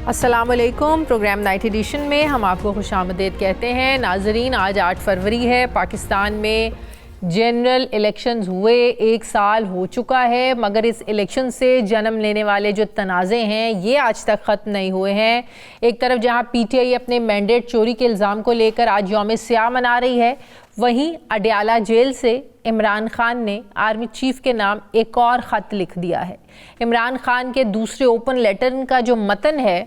अस्सलामुअलैकुम। Programme night addition में हम आपको खुशामदीद कहते हैं। नाजरीन, आज 8 फरवरी है। पाकिस्तान में जनरल इलेक्शंस हुए 1 साल हो चुका है, मगर इस इलेक्शन से जन्म लेने वाले जो तनाज़े हैं ये आज तक ख़त्म नहीं हुए हैं। एक तरफ जहां पीटीआई अपने मैंडेट चोरी के इल्ज़ाम को लेकर आज यौम स्याह मना रही है, वहीं अडयाला जेल से इमरान खान ने आर्मी चीफ के नाम एक और ख़त लिख दिया है। इमरान खान के दूसरे ओपन लेटर का जो मतन है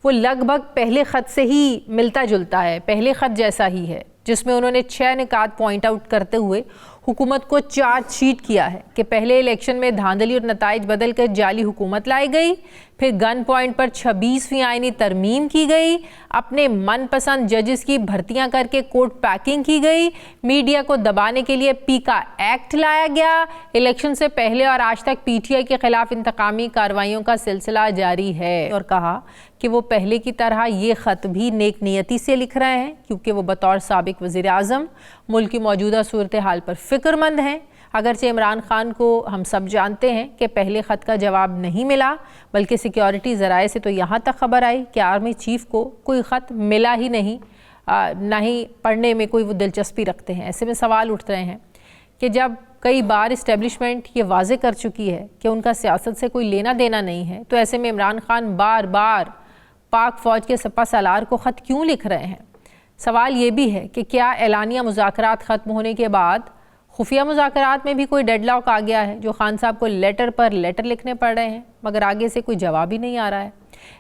वो लगभग पहले ख़त से ही मिलता जुलता है, पहले ख़त जैसा ही है, जिसमें उन्होंने 6 निकात पॉइंट आउट करते हुए हुकूमत को चार्जशीट किया है कि पहले इलेक्शन में धांधली और नताइज बदल कर जाली हुकूमत लाई गई, फिर गन पॉइंट पर 26वीं आईनी तरमीम की गई, अपने मनपसंद जजेस की भर्तियां करके कोर्ट पैकिंग की गई, मीडिया को दबाने के लिए पीका एक्ट लाया गया, इलेक्शन से पहले और आज तक पीटीआई के खिलाफ इंतकामी कार्रवाइयों का सिलसिला जारी है। और कहा कि वो पहले की तरह ये ख़त भी नेक नियति से लिख रहे हैं, क्योंकि वो बतौर साबिक वज़ीर आज़म मुल्क की मौजूदा सूरत हाल पर फ़िक्रमंद हैं। अगरचे इमरान खान को हम सब जानते हैं कि पहले ख़त का जवाब नहीं मिला, बल्कि सिक्योरिटी ज़राए से तो यहाँ तक खबर आई कि आर्मी चीफ को कोई ख़त मिला ही नहीं, ना ही पढ़ने में कोई वो दिलचस्पी रखते हैं। ऐसे में सवाल उठ रहे हैं कि जब कई बार इस्टेब्लिशमेंट ये वाज़े कर चुकी है कि उनका सियासत से कोई लेना देना नहीं है, तो ऐसे में इमरान खान बार बार पाक फ़ौज के सपा सालार को ख़त क्यों लिख रहे हैं। सवाल ये भी है कि क्या एलानिया मुज़ाकरात ख़त्म होने के बाद खुफिया मुज़ाकरात में भी कोई डेडलॉक आ गया है, जो खान साहब को लेटर पर लेटर लिखने पड़ रहे हैं, मगर आगे से कोई जवाब ही नहीं आ रहा है।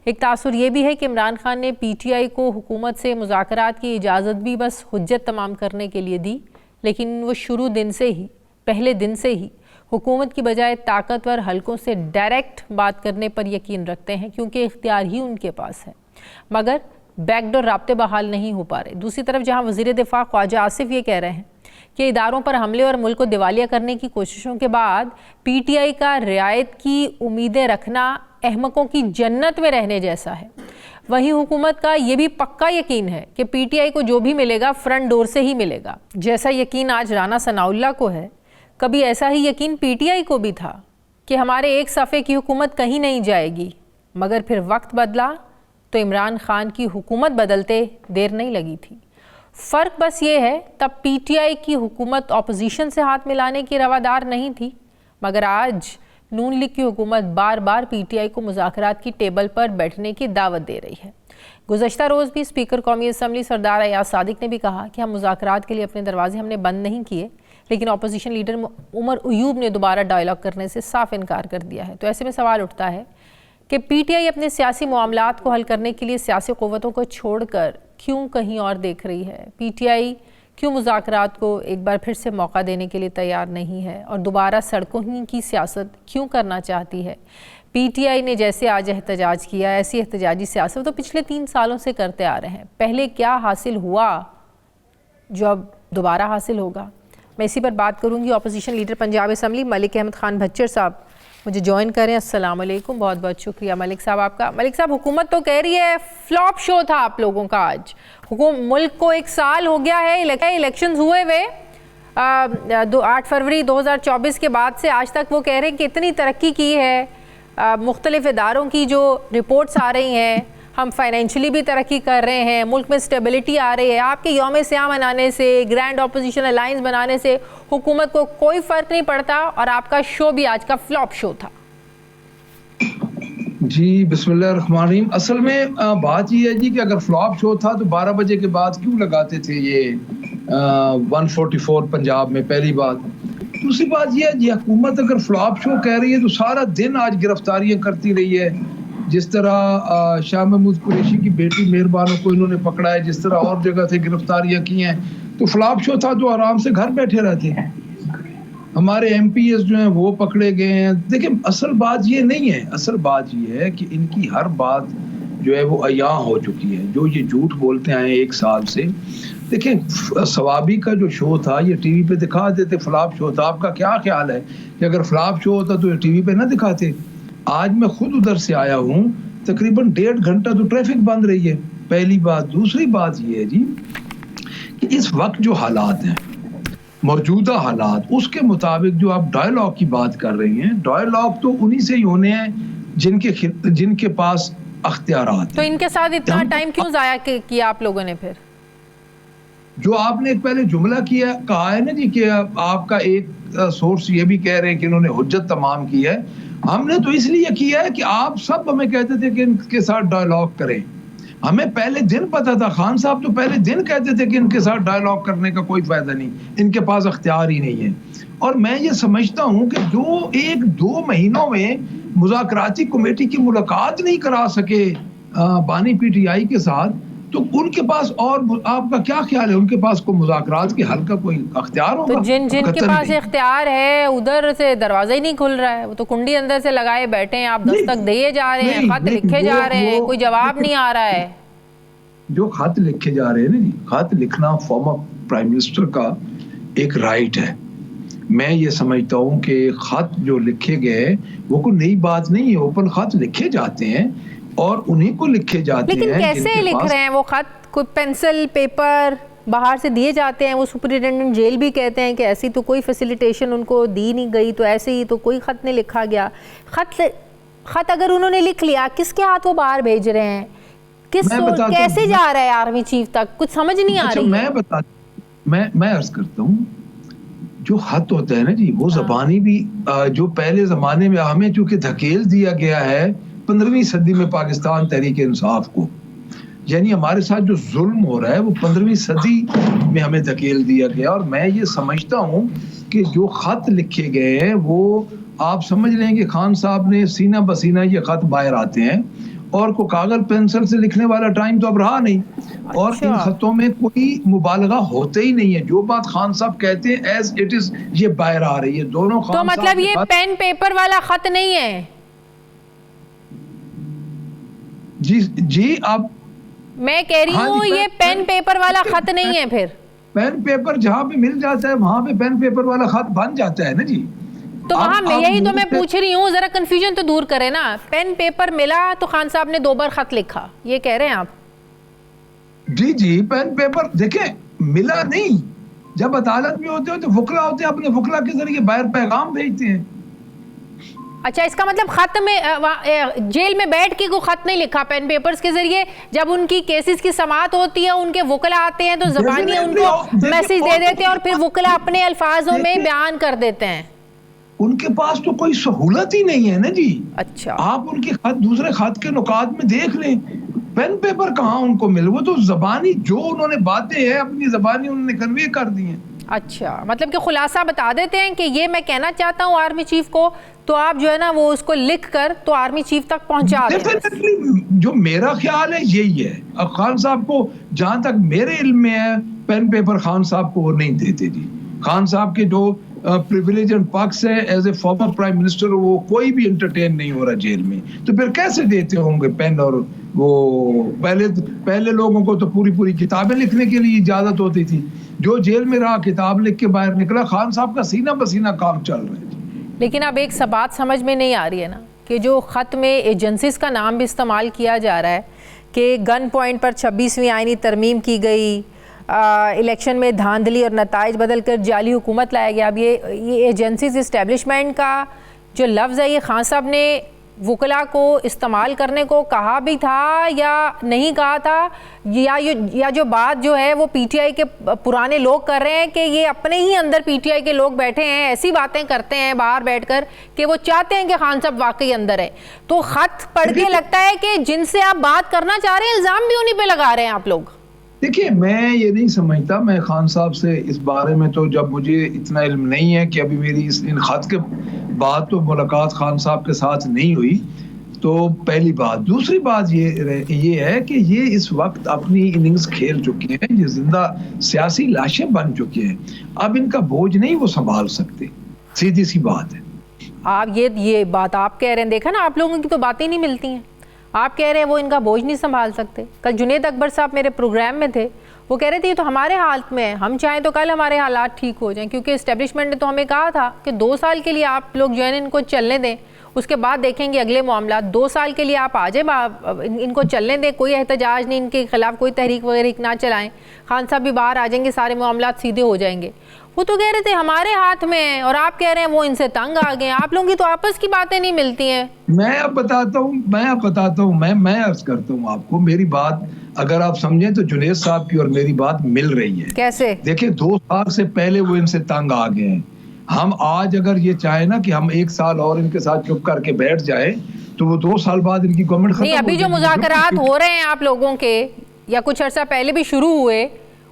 एक तासुर ये भी है कि इमरान खान ने पीटीआई को हुकूमत से मुज़ाकरात की इजाज़त भी बस हुज्जत तमाम करने के लिए दी, लेकिन वो शुरू दिन से ही, पहले दिन से ही हुकूमत की बजाय ताकतवर हलकों से डायरेक्ट बात करने पर यकीन रखते हैं, क्योंकि इख्तियार ही उनके पास है, मगर बैकडोर राब्ते बहाल नहीं हो पा रहे। दूसरी तरफ जहां वज़ीर दिफा ख्वाजा आसिफ ये कह रहे हैं कि इदारों पर हमले और मुल्क को दिवालिया करने की कोशिशों के बाद पीटीआई का रियायत की उम्मीदें रखना अहमकों की जन्नत में रहने जैसा है, वहीं हुकूमत का ये भी पक्का यकीन है कि पीटीआई को जो भी मिलेगा फ्रंट डोर से ही मिलेगा। जैसा यकीन आज राना सनाउल्लाह को है, कभी ऐसा ही यकीन पीटीआई को भी था कि हमारे एक सफ़े की हुकूमत कहीं नहीं जाएगी, मगर फिर वक्त बदला तो इमरान खान की हुकूमत बदलते देर नहीं लगी थी। फ़र्क बस ये है, तब पीटीआई की हुकूमत ऑपोजिशन से हाथ मिलाने की रवादार नहीं थी, मगर आज नून लीग की हुकूमत बार बार पीटीआई को मुज़ाकरात की टेबल पर बैठने की दावत दे रही है। गुज़श्ता रोज़ भी स्पीकर कौमी असम्बली सरदार अयाज सादिक ने भी कहा कि हम मुज़ाकरात के लिए अपने दरवाजे हमने बंद नहीं किए, लेकिन अपोजिशन लीडर उमर अयूब ने दोबारा डायलॉग करने से साफ इनकार कर दिया है। तो ऐसे में सवाल उठता है कि पीटीआई अपने सियासी मामलात को हल करने के लिए सियासी क़ुव्वतों को छोड़कर क्यों कहीं और देख रही है। पीटीआई क्यों मुज़ाकरात को एक बार फिर से मौका देने के लिए तैयार नहीं है और दोबारा सड़कों ही की सियासत क्यों करना चाहती है। पीटीआई ने जैसे आज एहतजाज किया, ऐसी एहतजाजी सियासत तो पिछले 3 सालों से करते आ रहे हैं। पहले क्या हासिल हुआ जो अब दोबारा हासिल होगा, मैं इसी पर बात करूंगी। Opposition leader Punjab assembly Malik Ahmad Khan Bhachar sahab मुझे ज्वाइन करें। अस्सलाम वालेकुम, बहुत बहुत शुक्रिया मलिक साहब आपका। मलिक साहब, हुकूमत तो कह रही है फ्लॉप शो था आप लोगों का आज। मुल्क को 1 साल हो गया है इलेक्शंस हुए हुए, 8 फरवरी 2024 के बाद से आज तक वो कह रहे हैं कि इतनी तरक्की की है, मुख्तलिफ इदारों की जो रिपोर्ट्स आ रही हैं, हम फाइनेंशियली भी तरक्की कर रहे हैं, मुल्क में स्टेबिलिटी आ रही है। आपके यौम स्याह मनाने से, ग्रैंड अपोजिशन अलायंस बनाने से हुकूमत को कोई फ़र्क नहीं पड़ता, और आपका शो भी आज का फ्लॉप शो था। जी बिस्मिल्लाहिर्रहमानिर्रहीम। असल में बात ये है जी कि अगर फ्लॉप शो था तो 12 बजे के बाद क्यों लगाते थे ये 144 पंजाब में, पहली बात। दूसरी बात ये है जी, हुकूमत अगर फ्लॉप शो कह रही है तो सारा दिन आज गिरफ्तारियां करती रही है। जिस तरह शाह महमूद कुरैशी की बेटी मेहरबानों को इन्होंने पकड़ा है, जिस तरह और जगह से गिरफ्तारियां की हैं, तो फ्लॉप शो था जो आराम से घर बैठे रहते हैं। हमारे एमपीएस जो हैं वो पकड़े गए हैं। देखिए, असल बात ये नहीं है, असल बात ये है कि इनकी हर बात जो है वो अयां हो चुकी है, जो ये झूठ बोलते आए 1 साल से। देखिए, सवाबी का जो शो था ये टीवी पे दिखा देते, फ्लॉप शो था। आपका क्या ख्याल है कि अगर फ्लॉप शो होता तो ये टीवी पे ना दिखाते? आज मैं खुद उधर से आया हूँ, तकरीबन 1.5 घंटा तो ट्रैफिक बंद रही है, पहली बात। दूसरी बात ये है जी कि इस वक्त जो हालात हैं, मौजूदा हालात, उसके मुताबिक जो आप डायलॉग की बात कर रही हैं, डायलॉग तो उन्हीं से ही होने हैं जिनके पास अख्तियारात तो हैं। इनके साथ इतना टाइम क्यों ज़ाया किया आप लोगों ने फिर? जो आपने पहले जुमला किया कहा है ना जी कि आपका एक सोर्स ये भी कह रहे हैं कि इन्होंने हुज्जत तमाम की है, हमने तो इसलिए किया है कि आप सब हमें कहते थे कि इनके साथ डायलॉग करें। हमें पहले दिन पता था, खान साहब तो पहले दिन कहते थे कि इनके साथ डायलॉग करने का कोई फायदा नहीं, इनके पास अख्तियार ही नहीं है। और मैं ये समझता हूं कि जो 1-2 महीनों में मुज़ाकराती कमेटी की मुलाकात नहीं करा सके बानी पीटीआई के साथ, तो उनके पास, और आपका क्या ख्याल है, उनके पास कोई मुज़ाकरात के हल का कोई अख्तियार होगा? तो जिनके पास इख्तियार है उधर से दरवाजा ही नहीं खुल रहा है, वो तो कुंडी अंदर से लगाए बैठे हैं, आप दस्तक दिए जा रहे हैं, खत लिखे जा रहे हैं, कोई जवाब नहीं आ रहा है। जो खत लिखे जा रहे हैं ना जी, खत लिखना फॉर्मर प्राइम मिनिस्टर का एक राइट है। मैं ये समझता हूँ कि खत जो लिखे गए वो कोई नई बात नहीं है, ओपन खत लिखे जाते हैं और उन्हीं को लिखे जाते हैं। लेकिन कैसे लिख रहे हैं वो खत? कोई पेंसिल पेपर बाहर से दिए जाते हैं? वो सुपरिटेंडेंट जेल भी कहते हैं कि ऐसी तो कोई फैसिलिटेशन उनको दी नहीं गई, तो ऐसे ही तो कोई खत नहीं लिखा गया। खत अगर उन्होंने लिख लिया, किसके हाथ वो बाहर भेज रहे हैं, कैसे जा रहा है आर्मी चीफ तक, कुछ समझ नहीं आ रही। मैं अर्ज करता हूँ, जो खत होता है ना जी, वो ज़बानी भी जो पहले ज़माने में हमें चूंकि धकेल दिया गया है 15वीं सदी में पाकिस्तान तहरीक इंसाफ को, यानी हमारे साथ जो जुल्म हो रहा है वो 15वीं सदी में हमें धकेल दिया गया। और मैं ये समझता हूँ कि जो खत लिखे गए हैं वो आप समझ लें कि खान साहब ने सीना बसीना ये खत बाहर आते हैं, और को कागज पेंसिल से लिखने वाला टाइम तो अब रहा नहीं। और इन खतों में कोई मुबालगा होते ही नहीं है, जो बात खान साहब कहते हैं एज इट इज ये बाहर आ रही है। दोनों खान तो मतलब ये पेन पेपर वाला खत नहीं है? जी आप, मैं कह रही हूँ ये पेन पेपर वाला खत नहीं है। फिर पेन पेपर जहाँ पे मिल जाता है वहां पे पेन पेपर वाला खत बन जाता है ना जी। तो वहाँ मैं यही तो मैं पूछ रही हूँ, जरा कंफ्यूजन तो दूर करें ना। पेन पेपर मिला तो खान साहब ने 2 बार खत लिखा, ये कह रहे हैं आप? जी पेन पेपर देखें, मिला नहीं, जब अदालत में होते हो तो वकला होते हैं, अपने वकला के जरिए बाहर पैगाम भेजते हैं। अच्छा, इसका मतलब खत में जेल में बैठ के कोई खत नहीं लिखा, पेन पेपर्स के जरिए जब उनकी केसेस की समाअत होती है, उनके वकला आते हैं तो ज़बानी उनको मैसेज दे देते हैं और फिर वकला अपने अल्फाजों में बयान कर देते हैं। उनके पास तो कोई सहूलत ही नहीं है ना जी। अच्छा, आप उनके खत दूसरे खत के नुकात में देख लें, पेन पेपर कहाँ उनको मिले, वो तो जबानी जो उन्होंने बातें हैं अपनी जबानी उन्होंने कन्वे कर दी हैं। अच्छा, मतलब कि खुलासा बता देते हैं कि ये मैं कहना चाहता हूँ आर्मी चीफ को, तो आप जो है ना वो उसको लिख कर तो आर्मी चीफ तक पहुंचा दें। जो मेरा ख्याल है यही है। अब खान साहब को जहां तक मेरे इल्म में है, पेन पेपर खान साहब को वो नहीं देते जी। खान साहब के जो प्रिविलेज एंड पक्स है as a former prime minister, वो कोई भी एंटरटेन नहीं हो रहा जेल में, तो फिर कैसे देते होंगे पेन? और वो पहले लोगों को तो पूरी किताबें लिखने के लिए इजाजत होती थी, जो जेल में रहा किताब लिख के बाहर निकला। खान साहब का सीना बसीना काम चल रहा है। लेकिन अब एक बात समझ में नहीं आ रही है ना कि जो ख़त में एजेंसीज का नाम भी इस्तेमाल किया जा रहा है कि गन पॉइंट पर 26वीं आईनी तरमीम की गई, इलेक्शन में धांधली और नताइज बदल कर जाली हुकूमत लाया गया। अब ये एजेंसीज इस्टेब्लिशमेंट का जो लफ्ज़ है, ये खान साहब ने वकला को इस्तेमाल करने को कहा भी था या नहीं कहा था, या जो बात जो है वो पीटीआई के पुराने लोग कर रहे हैं कि ये अपने ही अंदर पीटीआई के लोग बैठे हैं, ऐसी बातें करते हैं बाहर बैठकर कि वो चाहते हैं कि खान साहब वाकई अंदर है। तो खत पढ़ के लगता है कि जिनसे आप बात करना चाह रहे हैं इल्ज़ाम भी उन्हीं पे लगा रहे हैं आप लोग। देखिए, मैं ये नहीं समझता, मैं खान साहब से इस बारे में तो जब मुझे इतना इल्म नहीं है कि अभी मेरी इन खत के बाद तो मुलाकात खान साहब के साथ नहीं हुई, तो पहली बात। दूसरी बात ये है कि ये इस वक्त अपनी इनिंग्स खेल चुके हैं, ये जिंदा सियासी लाशें बन चुके हैं, अब इनका बोझ नहीं वो संभाल सकते, सीधी सी बात है। आप ये बात आप कह रहे हैं, देखा ना, आप लोगों की तो बातें नहीं मिलती हैं। आप कह रहे हैं वो इनका बोझ नहीं संभाल सकते। कल जुनेद अकबर साहब मेरे प्रोग्राम में थे, वो कह रहे थे ये तो हमारे हाथ में है, हम चाहें तो कल हमारे हालात ठीक हो जाएं, क्योंकि इस्टेब्लिशमेंट ने तो हमें कहा था कि 2 साल के लिए आप लोग जो है इनको चलने दें, उसके बाद देखेंगे अगले मामला। 2 साल के लिए आप आ जाए, इनको चलने दें, कोई एहतजाज नहीं, इनके खिलाफ कोई तहरीक वगैरह ना चलाएं, खान साहब भी बाहर आ जाएंगे, सारे मामला सीधे हो जाएंगे। वो तो कह रहे थे हमारे हाथ में है, और आप कह रहे हैं वो इनसे तंग आ गए। आप लोगों की तो आपस की बातें नहीं मिलती हैं। मैं अब बताता हूँ, मैं अर्ज करता हूँ आपको, मेरी बात अगर आप समझें तो जुनेद साहब की और मेरी बात मिल रही है। कैसे? देखिए 2 साल से पहले वो इनसे तंग आ गए हैं। हम आज अगर ये चाहे ना कि हम 1 साल और इनके साथ चुप करके बैठ जाए तो वो 2 साल बाद इनकी गवर्नमेंट खत्म नहीं, अभी जो मुज़ाकरात हो रहे हैं आप लोगों के, या कुछ अर्सा पहले भी शुरू हुए,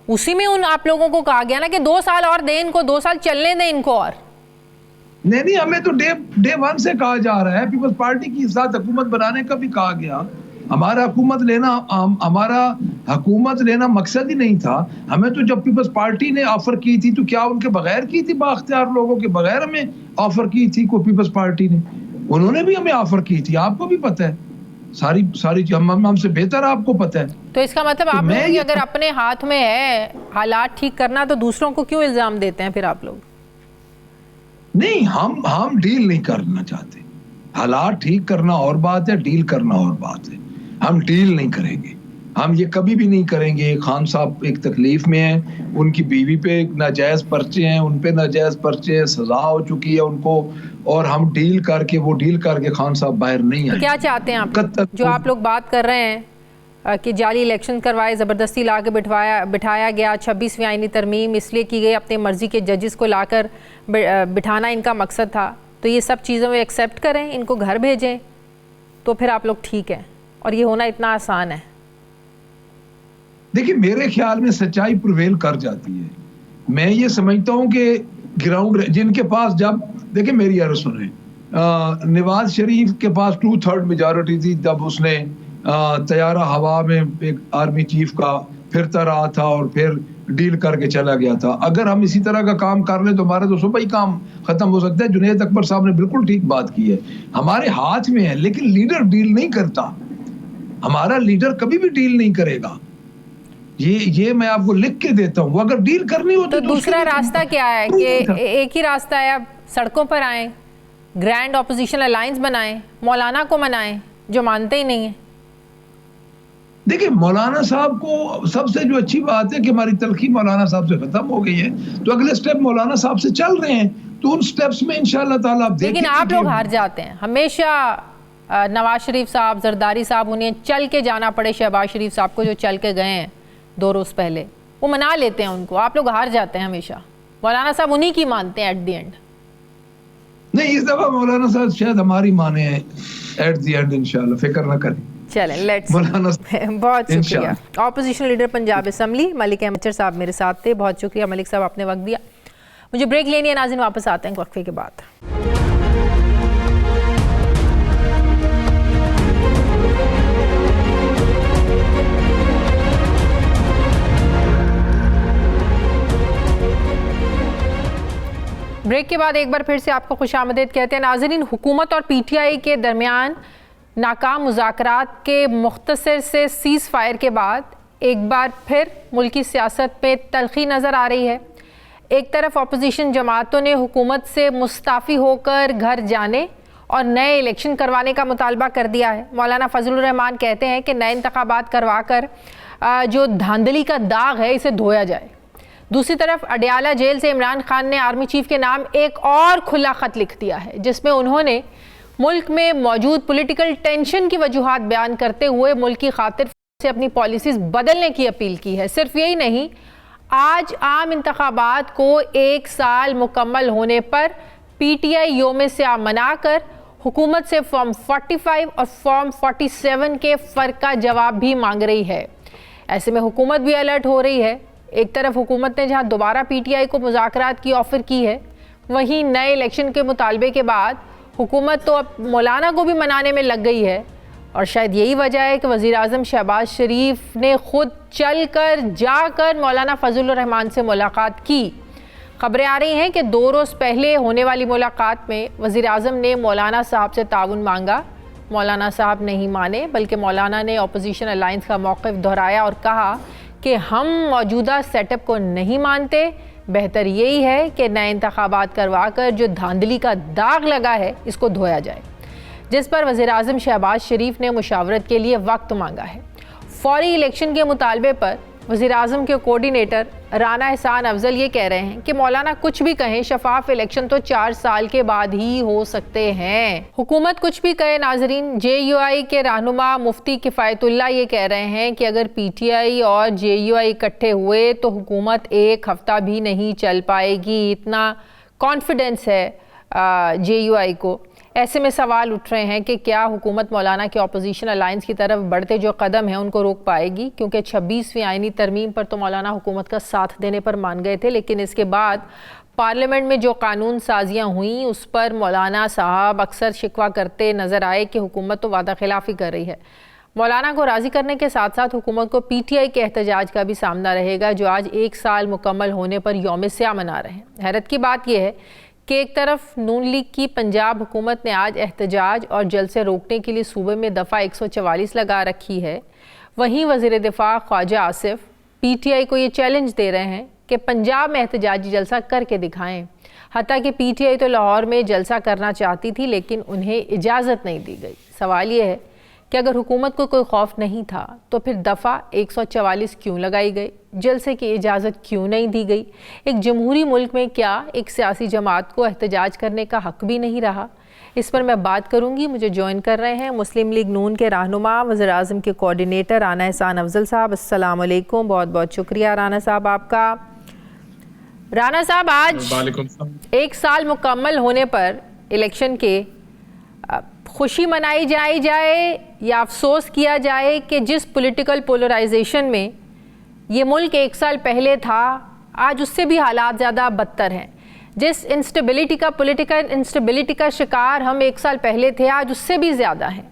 उसी में उन आप लोगों को कहा गया ना कि 2 साल और दें इनको, 2 साल चलने दें इनको। और नहीं, हमें तो डे 1 से कहा जा रहा है, पीपल्स पार्टी की साथ हुकूमत बनाने का भी कहा गया। हमारा हुकूमत लेना मकसद ही नहीं था। हमें तो जब पीपल्स पार्टी ने ऑफर की थी तो क्या उनके बगैर की थी, बाख्तियार लोगों के बगैर हमें ऑफर की थी को पीपल्स पार्टी ने? उन्होंने भी हमें ऑफर की थी, आपको भी पता है, सारी हमसे बेहतर आपको पता है। तो इसका मतलब आप लोग अगर अपने हाथ में है हालात ठीक करना, तो दूसरों को क्यों इल्जाम देते हैं फिर आप लोग? नहीं, हम डील नहीं करना चाहते। हालात ठीक करना और बात है, डील करना और बात है। हम डील नहीं करेंगे, हम ये कभी भी नहीं करेंगे। खान साहब एक तकलीफ में हैं, उनकी बीवी पे नाजायज पर्चे हैं, उन पे नाजायज पर्चे हैं, सजा हो चुकी है उनको, और हम डील करके खान साहब बाहर नहीं आए। तो क्या चाहते हैं आप? जो आप लोग बात कर रहे हैं कि जाली इलेक्शन करवाए, ज़बरदस्ती ला के बिठाया गया, 26वीं आईनी तरमीम इसलिए की गई अपनी मर्जी के जजेस को लाकर बिठाना इनका मकसद था, तो ये सब चीज़ों में एक्सेप्ट करें, इनको घर भेजें, तो फिर आप लोग ठीक हैं। और ये होना इतना आसान है? देखिए मेरे ख्याल में सच्चाई प्रिवेल कर जाती है। मैं ये समझता हूँ कि ग्राउंड जिनके पास, जब देखिए मेरी अर्ज सुने, नवाज शरीफ के पास 2/3 मेजॉरिटी थी, तब उसने तैयारा हवा में एक आर्मी चीफ का फिरता रहा था और फिर डील करके चला गया था। अगर हम इसी तरह का काम कर ले तो हमारा तो सुबह ही काम खत्म हो सकता है। जुनेद अकबर साहब ने बिल्कुल ठीक बात की है, हमारे हाथ में है, लेकिन लीडर डील नहीं करता। हमारा लीडर कभी भी डील नहीं करेगा, ये मैं आपको लिख के देता हूँ। अगर डील करनी हो तो दूसरा रास्ता क्या है? कि एक ही रास्ता है, आप सड़कों पर आए, ग्रैंड ऑपोजिशन अलायंस बनाएं, मौलाना को मनाएं, जो मानते ही नहीं है। देखिए मौलाना साहब को, सबसे जो अच्छी बात है कि हमारी तलखी मौलाना साहब से खत्म हो गई है, तो अगले स्टेप मौलाना साहब से चल रहे हैं, तो उन स्टेप्स में इंशाल्लाह ताला आप देखें। लेकिन आप लोग हार जाते हैं हमेशा। नवाज शरीफ साहब, जरदारी साहब, उन्हें चल के जाना पड़े, शहबाज शरीफ साहब को जो चल के गए हैं 2 रोज पहले, वो मना लेते हैं उनको। आप लोग हार जाते हैं हमेशा। मौलाना साहब उन्हीं की मानते हैं एट द एंड। नहीं, इस दफा मौलाना साहब शायद हमारी माने हैं एट द एंड, इंशाल्लाह, फिक्र ना करें। चलें, लेट्स। बहुत शुक्रिया। Opposition leader Punjab assembly Malik Ahmad sahab मेरे साथ थे। बहुत शुक्रिया मलिक साहब, आपने वक्त दिया। मुझे ब्रेक लेनी है नाज़रीन, वापस आते हैं वक्फे के बाद। ब्रेक के बाद एक बार फिर से आपको खुशामदीद कहते हैं नाज़रीन। हुकूमत और PTI के दरमियान नाकाम मुज़ाकरात के मुख्तसर से सीज़ फायर के बाद एक बार फिर मुल्की सियासत पे तलखी नज़र आ रही है। एक तरफ अपोजिशन जमातों ने हुकूमत से मुस्ताफ़ी होकर घर जाने और नए इलेक्शन करवाने का मुतालबा कर दिया है। मौलाना फजलुर रहमान कहते हैं कि नए इंतखाबात करवा कर जो धांधली का दाग है इसे धोया जाए। दूसरी तरफ अडयाला जेल से इमरान खान ने आर्मी चीफ के नाम एक और खुला ख़त लिख दिया है, जिसमें उन्होंने मुल्क में मौजूद पॉलिटिकल टेंशन की वजूहात बयान करते हुए मुल्क की खातिर से अपनी पॉलिसीज़ बदलने की अपील की है। सिर्फ यही नहीं, आज आम इंतखाबात को 1 साल मुकम्मल होने पर PTI योम सियाम मनाकर हुकूमत से फॉर्म 45 और फॉर्म 47 के फ़र्क का जवाब भी मांग रही है। ऐसे में हुकूमत भी अलर्ट हो रही है। एक तरफ हुकूमत ने जहां दोबारा PTI को मुज़ाकरात की ऑफ़र की है, वहीं नए इलेक्शन के मुतालबे के बाद हुकूमत तो अब मौलाना को भी मनाने में लग गई है। और शायद यही वजह है कि वज़ीर आज़म शहबाज शरीफ ने ख़ुद चल कर जाकर मौलाना फजलुर रहमान से मुलाकात की। ख़बरें आ रही हैं कि 2 रोज़ पहले होने वाली मुलाकात में वज़ीर आज़म ने मौलाना साहब से ताउन मांगा। मौलाना साहब नहीं माने, बल्कि मौलाना ने अपोजिशन अलायंस का मौक़िफ़ दोहराया और कहा कि हम मौजूदा सेटअप को नहीं मानते, बेहतर यही है कि नए इंतखाबात करवा कर जो धांधली का दाग लगा है इसको धोया जाए। जिस पर वज़ीर-ए-आज़म शहबाज शरीफ ने मुशावरत के लिए वक्त मांगा है। फौरी इलेक्शन के मुतालबे पर वज़ीर-ए-आज़म के कोऑर्डिनेटर राना एहसान अफजल ये कह रहे हैं कि मौलाना कुछ भी कहें, शफाफ इलेक्शन तो 4 साल के बाद ही हो सकते हैं। हुकूमत कुछ भी कहे नाजरीन, JUI के रहनुमा मुफ्ती किफ़ायतुल्लाह ये कह रहे हैं कि अगर PTI और JUI इकट्ठे हुए तो हुकूमत 1 हफ्ता भी नहीं चल पाएगी, इतना कॉन्फिडेंस है JUI को। ऐसे में सवाल उठ रहे हैं कि क्या हुकूमत मौलाना के अपोजिशन अलायंस की तरफ बढ़ते जो कदम हैं उनको रोक पाएगी, क्योंकि 26वीं आईनी तरमीम पर तो मौलाना हुकूमत का साथ देने पर मान गए थे, लेकिन इसके बाद पार्लियामेंट में जो कानून साजियाँ हुई उस पर मौलाना साहब अक्सर शिकवा करते नज़र आए कि हुकूमत तो वादा खिलाफ़ी कर रही है। मौलाना को राज़ी करने के साथ साथ हुकूमत को PTI के एहतजाज का भी सामना रहेगा, जो आज 1 साल मुकम्मल होने पर यौम स्याह मना रहे हैं। हैरत की बात यह है कि एक तरफ नून लीग की पंजाब हुकूमत ने आज एहतजाज और जलसे रोकने के लिए सूबे में दफ़ा 144 लगा रखी है, वहीं वज़ीर दिफा ख्वाजा आसिफ PTI को ये चैलेंज दे रहे हैं कि पंजाब में एहतजाजी जलसा करके दिखाएं। हत्ता कि PTI तो लाहौर में जलसा करना चाहती थी लेकिन उन्हें इजाज़त नहीं दी गई। सवाल ये है कि अगर हुकूमत को कोई खौफ नहीं था तो फिर दफ़ा 144 क्यों लगाई गई, जलसे की इजाज़त क्यों नहीं दी गई? एक जमहूरी मुल्क में क्या एक सियासी जमात को एहतजाज करने का हक भी नहीं रहा? इस पर मैं बात करूंगी। मुझे ज्वाइन कर रहे हैं मुस्लिम लीग नून के रहनुमा, वज़ीर-ए-आज़म के कोऑर्डिनेटर राना एहसान अफजल साहब। अस्सलाम वालेकुम, बहुत बहुत शुक्रिया राना साहब आपका। राना साहब, आज 1 साल मुकम्मल होने पर इलेक्शन के खुशी मनाई जाए या अफसोस किया जाए कि जिस पॉलिटिकल पोलराइजेशन में ये मुल्क 1 साल पहले था, आज उससे भी हालात ज़्यादा बदतर हैं। जिस पॉलिटिकल इंस्टेबिलिटी का शिकार हम 1 साल पहले थे, आज उससे भी ज़्यादा हैं।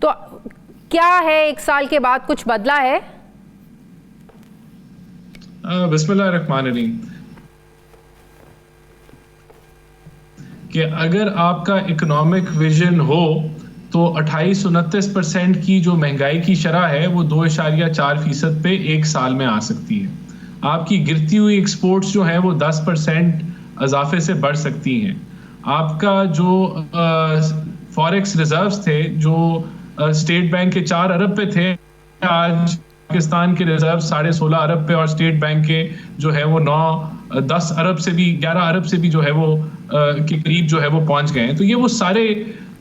तो क्या है 1 साल के बाद कुछ बदला है? बिस्मिल्लाहिर्रहमानिर्रहीम। कि अगर आपका इकोनॉमिक विजन हो तो 28-29% की जो महंगाई की शरह है वो 2.4% पे 1 साल में आ सकती है। आपकी गिरती हुई एक्सपोर्ट्स जो है वो 10% इजाफे से बढ़ सकती हैं। आपका जो फॉरेक्स रिजर्व्स थे जो स्टेट बैंक के 4 अरब पे थे, आज पाकिस्तान के रिजर्व 16.5 अरब पे और स्टेट बैंक के जो है वो 9-10 अरब से भी 11 अरब से भी जो है वो के करीब जो है वो पहुंच गए हैं। तो ये वो सारे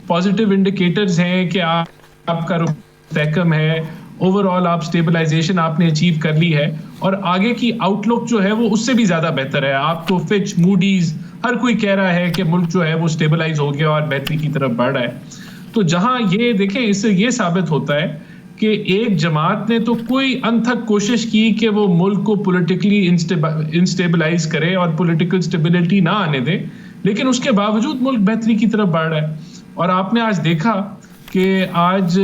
पॉजिटिव इंडिकेटर्स हैं कि आपका रुपया है, ओवरऑल आप स्टेबलाइजेशन आपने अचीव कर ली है और आगे की आउटलुक जो है वो उससे भी ज्यादा बेहतर है। आपको फिच, मूडीज, हर कोई कह रहा है कि मुल्क जो है वो स्टेबलाइज हो गया और बेहतरी की तरफ बढ़ रहा है। तो जहां ये देखें, इससे ये साबित होता है कि एक जमात ने तो कोई अनथक कोशिश की कि वो मुल्क को पॉलिटिकली इंस्टेबलाइज करे और पॉलिटिकल स्टेबिलिटी ना आने दे, लेकिन उसके बावजूद मुल्क बेहतरी की तरफ बढ़ रहा है। और आपने आज देखा कि आज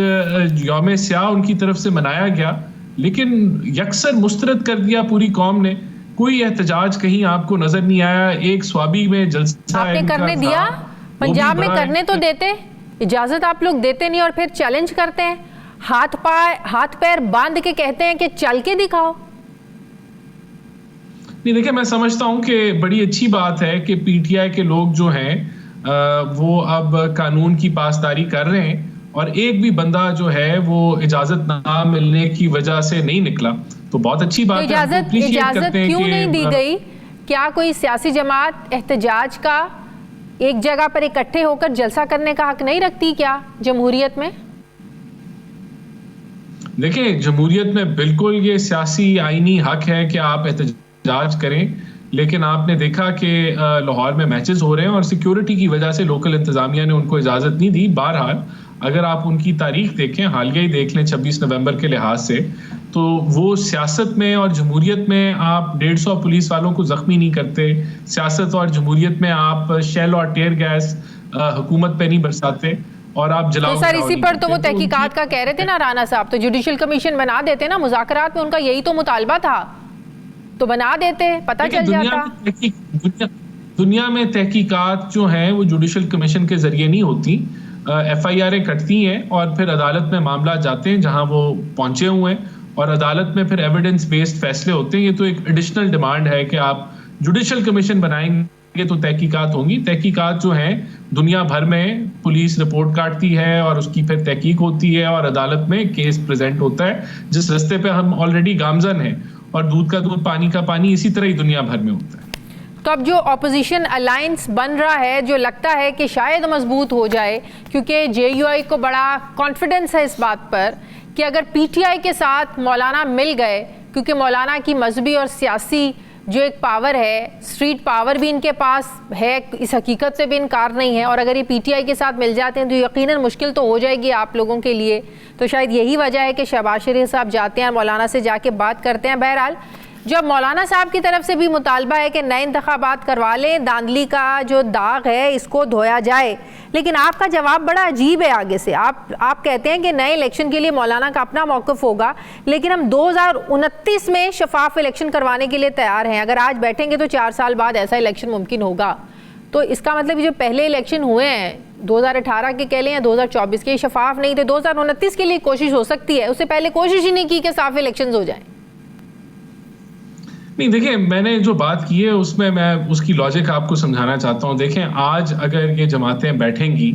यौम स्याह उनकी तरफ से मनाया गया, लेकिन यकसर मुस्तरद कर दिया पूरी कौम ने। कोई एहतजाज कहीं आपको नजर नहीं आया। एक स्वाबी में जलसा आपने करने दिया, पंजाब में करने तो देते, इजाजत आप लोग देते नहीं और फिर चैलेंज करते हैं, हाथ पैर बांध के कहते हैं कि चल के दिखाओ। नहीं, देखिए, मैं समझता हूं कि बड़ी अच्छी बात है कि PTI के लोग जो हैं वो अब कानून की पासदारी कर रहे हैं और एक भी बंदा जो है वो इजाजत ना मिलने की वजह से नहीं निकला, तो बहुत अच्छी बात है। इजाजत क्यों नहीं दी गई? क्या कोई सियासी जमात एहतजाज का एक जगह पर इकट्ठे होकर जलसा करने का हक नहीं रखती क्या जमहूरियत में? देखिए, जमहूरियत में बिल्कुल ये सियासी आईनी हक है कि आप एहतजाज करें, लेकिन आपने देखा कि लाहौर में मैचेस हो रहे हैं और सिक्योरिटी की वजह से लोकल इंतजामिया ने उनको इजाज़त नहीं दी। बहरहाल अगर आप उनकी तारीख देखें, हालिया ही देख लें 26 नवंबर के लिहाज से, तो वो सियासत में और जमहूरियत में आप 150 पुलिस वालों को जख्मी नहीं करते। सियासत और जमहूरियत में आप शेल और टेयर गैस हुकूमत पे नहीं बरसाते और आप जलाओ। तो सर, इसी पर तो वो तहकीकात का कह रहे थे ना राना साहब, तो जुडिशल कमीशन बना देते ना, मुज़ाकरात में उनका यही तो मुतालबा था, तो बना देते, पता चल जाता। दुनिया में तहकीकात जो हैं वो जुडिशल कमीशन के जरिए नहीं होती। FIR कटती हैं और फिर अदालत में मामला जाते हैं जहां वो पहुंचे हुए हैं और अदालत में फिर एविडेंस बेस्ड फैसले होते हैं। ये तो एक एडिशनल डिमांड है कि आप जुडिशल कमीशन बनाएंगे तो तहकीकात होंगी। तहकीकात जो हैं दुनिया भर में पुलिस रिपोर्ट काटती है और उसकी फिर तहकीक होती है और अदालत में केस प्रेजेंट होता है, जिस रास्ते पे हम ऑलरेडी गामजन हैं। और दूध का दूध पानी का पानी इसी तरह ही दुनिया भर में होता है। तो अब जो ऑपोजिशन अलायंस बन रहा है, जो लगता है कि शायद मजबूत हो जाए, क्योंकि जेयूआई को बड़ा कॉन्फिडेंस है इस बात पर कि अगर पीटीआई के साथ मौलाना मिल गए, क्योंकि मौलाना की मजहबी और सियासी जो एक पावर है, स्ट्रीट पावर भी इनके पास है, इस हकीकत से भी इनकार नहीं है, और अगर ये पीटीआई के साथ मिल जाते हैं तो यकीनन मुश्किल तो हो जाएगी आप लोगों के लिए। तो शायद यही वजह है कि शहबाज शरीफ साहब जाते हैं, मौलाना से जाके बात करते हैं। बहरहाल जब मौलाना साहब की तरफ से भी मुतालबा है कि नए इंतखाबात करवा लें, धांधली का जो दाग है इसको धोया जाए, लेकिन आपका जवाब बड़ा अजीब है आगे से। आप कहते हैं कि नए इलेक्शन के लिए मौलाना का अपना मौक़िफ़ होगा, लेकिन हम 2029 में शफाफ इलेक्शन करवाने के लिए तैयार हैं। अगर आज बैठेंगे तो 4 साल बाद ऐसा इलेक्शन मुमकिन होगा। तो इसका मतलब जो पहले इलेक्शन हुए हैं 2018 के कह लें या 2024 के, शफाफ नहीं थे। 2029 के लिए कोशिश हो सकती है, उससे पहले कोशिश ही नहीं की कि साफ इलेक्शन हो जाए। नहीं, देखिए, मैंने जो बात की है उसमें मैं उसकी लॉजिक आपको समझाना चाहता हूँ। देखें, आज अगर ये जमातें बैठेंगी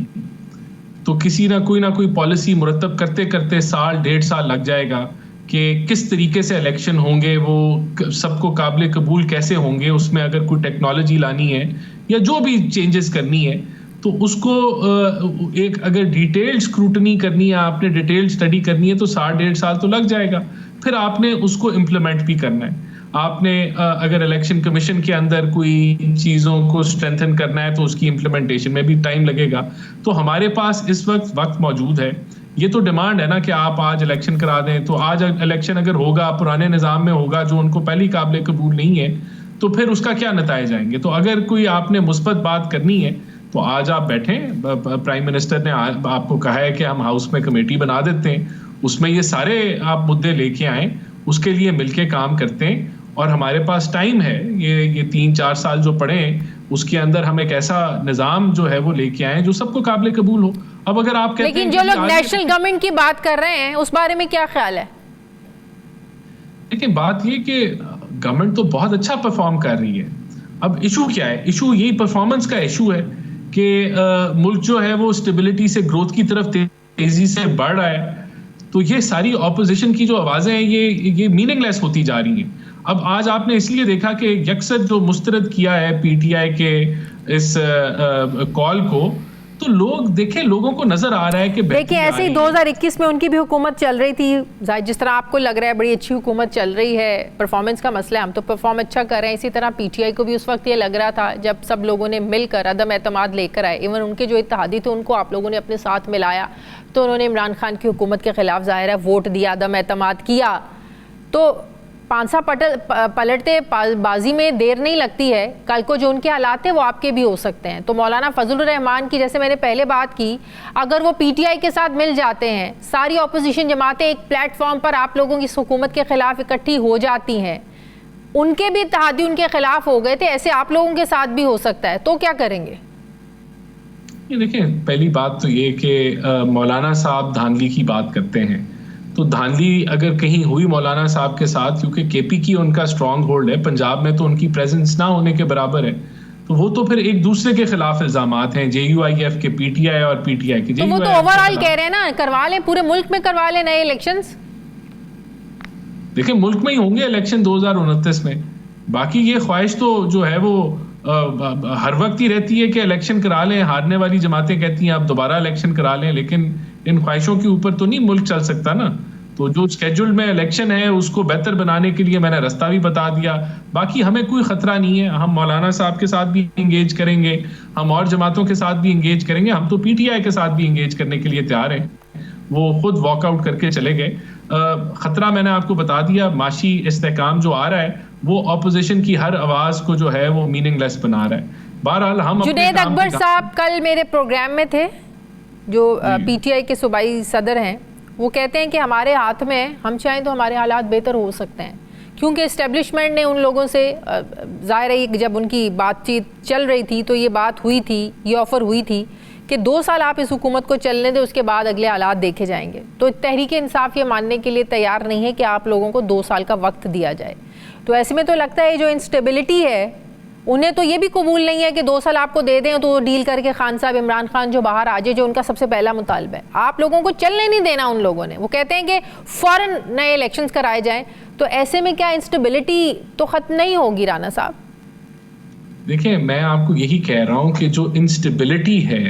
तो किसी ना कोई पॉलिसी मुरतब करते करते साल 1.5 साल लग जाएगा कि किस तरीके से इलेक्शन होंगे, वो सबको काबिल कबूल कैसे होंगे, उसमें अगर कोई टेक्नोलॉजी लानी है या जो भी चेंजेस करनी है तो उसको एक अगर डिटेल्ड स्क्रूटनी करनी है, आपने डिटेल्ड स्टडी करनी है तो 1.5 साल तो लग जाएगा। फिर आपने उसको इम्प्लीमेंट भी करना है। आपने अगर इलेक्शन कमीशन के अंदर कोई चीज़ों को स्ट्रेंथन करना है तो उसकी इम्प्लीमेंटेशन में भी टाइम लगेगा। तो हमारे पास इस वक्त मौजूद है। ये तो डिमांड है ना कि आप आज इलेक्शन करा दें, तो आज इलेक्शन अगर होगा पुराने निज़ाम में होगा जो उनको पहले काबिल कबूल नहीं है, तो फिर उसका क्या नतीजे आएंगे। तो अगर कोई आपने मुस्बत बात करनी है तो आज आप बैठें। प्राइम मिनिस्टर ने आपको कहा है कि हम हाउस में कमेटी बना देते हैं, उसमें ये सारे आप मुद्दे लेके आएँ, उसके लिए मिलके काम करते हैं। और हमारे पास टाइम है, ये 3-4 साल जो पड़े हैं उसके अंदर हम एक ऐसा निज़ाम जो है वो लेके आए जो सबको काबिल कबूल हो। अब अगर आप कहते हैं, लेकिन जो लोग नेशनल गवर्नमेंट की बात कर रहे हैं उस बारे में क्या ख्याल है? देखिए, बात ये कि गवर्नमेंट तो बहुत अच्छा परफॉर्म कर रही है। अब इशू क्या है? इशू यही परफॉर्मेंस का इशू है कि मुल्क जो है वो स्टेबिलिटी से ग्रोथ की तरफ तेजी से बढ़ रहा है। तो ये सारी ऑपोजिशन की जो आवाज़ें हैं ये मीनिंगलेस होती जा रही हैं। अब आज आपने इसलिए देखा कि यकसर जो मुस्तरद किया है पीटीआई के इस कॉल को, तो लोगों को नजर आ रहा है कि देखिए ऐसे ही 2021 में उनकी भी हुकूमत चल रही थी, जिस तरह आपको लग रहा है बड़ी अच्छी हुकूमत चल रही है, परफॉर्मेंस का मसला है, हम तो परफॉर्म अच्छा कर रहे हैं। इसी तरह पीटीआई को भी उस वक्त ये लग रहा था जब सब लोगों ने मिलकर अदम एतमाद लेकर आए, इवन उनके जो इत्तेहादी थे उनको आप लोगों ने अपने साथ मिलाया, तो उन्होंने इमरान खान की हुकूमत के खिलाफ ज़ाहिर है वोट दिया, अदम एतमाद किया। तो पांसा पलटते बाजी में देर नहीं लगती है, कल को जो उनके हालात हैं वो आपके भी हो सकते हैं। तो मौलाना फजलुर रहमान की, जैसे मैंने पहले बात की, अगर वो पीटीआई के साथ मिल जाते हैं, सारी अपोजिशन जमातें एक प्लेटफॉर्म पर आप लोगों की इस हुकूमत के खिलाफ इकट्ठी हो जाती हैं, उनके भी इत्तेहादी उनके खिलाफ हो गए थे, ऐसे आप लोगों के साथ भी हो सकता है, तो क्या करेंगे? देखिए, पहली बात तो ये कि मौलाना साहब धांधली की बात करते हैं, तो धांधली अगर कहीं हुई मौलाना साहब के साथ, क्योंकि केपी की उनका स्ट्रॉन्ग होल्ड है, पंजाब में तो उनकी प्रेजेंस ना होने के बराबर है, तो वो तो फिर एक दूसरे के खिलाफ इल्जामात हैं, जेयूआईएफ के पीटीआई और पीटीआई के। तो वो तो ओवरऑल कह रहे हैं ना, करवा लें, पूरे मुल्क में करवा लें नए इलेक्शंस। देखिए, मुल्क में ही होंगे इलेक्शन 2029 में। बाकी ये ख्वाहिश तो जो है वो हर वक्त ही रहती है कि इलेक्शन करा लें, हारने वाली जमातें कहती हैं आप दोबारा इलेक्शन करा लें, लेकिन इन ख्वाहिशों के ऊपर तो नहीं मुल्क चल सकता ना। तो जो स्केड्यूल्ड में इलेक्शन है उसको बेहतर बनाने के लिए मैंने रास्ता भी बता दिया। बाकी हमें कोई खतरा नहीं है, हम मौलाना साहब के साथ भी इंगेज करेंगे, हम और जमातों के साथ भी इंगेज करेंगे, हम तो पीटीआई के साथ भी इंगेज करने के लिए तैयार हैं। वो खुद वॉकआउट करके चले गए। खतरा मैंने आपको बता दिया, माशी इस्तेहकाम जो आ रहा है वो ऑपोजिशन की हर आवाज को जो है वो मीनिंगलेस बना रहा है। बहरहाल हम जुनैद अकबर साहब कल मेरे प्रोग्राम में थे, जो पीटीआई के सूबाई सदर हैं, वो कहते हैं कि हमारे हाथ में, हम चाहें तो हमारे हालात बेहतर हो सकते हैं, क्योंकि इस्टेब्लिशमेंट ने उन लोगों से, ज़ाहिर है जब उनकी बातचीत चल रही थी तो ये बात हुई थी, ये ऑफ़र हुई थी कि 2 साल आप इस हुकूमत को चलने दें, उसके बाद अगले हालात देखे जाएंगे। तो तहरीक इंसाफ ये मानने के लिए तैयार नहीं है कि आप लोगों को 2 साल का वक्त दिया जाए। तो ऐसे में तो लगता है जो इंस्टेबिलिटी है उन्हें तो ये भी कबूल नहीं है कि 2 साल आपको दे दें तो डील करके खान साहब इमरान खान जो बाहर आ जाए, जो उनका सबसे पहला मुतालबा है। आप लोगों को चलने नहीं देना उन लोगों ने। वो कहते हैं कि फौरन नए इलेक्शंस कराए जाएं। तो ऐसे में क्या इंस्टेबिलिटी तो खत्म नहीं होगी राना साहब? देखिए, मैं आपको यही कह रहा हूं कि जो इंस्टेबिलिटी है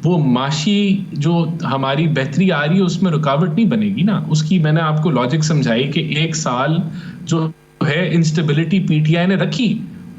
वो माशी जो हमारी बेहतरी आ रही है उसमें रुकावट नहीं बनेगी ना। उसकी मैंने आपको लॉजिक समझाई कि 1 साल जो है इंस्टेबिलिटी पीटीआई ने रखी,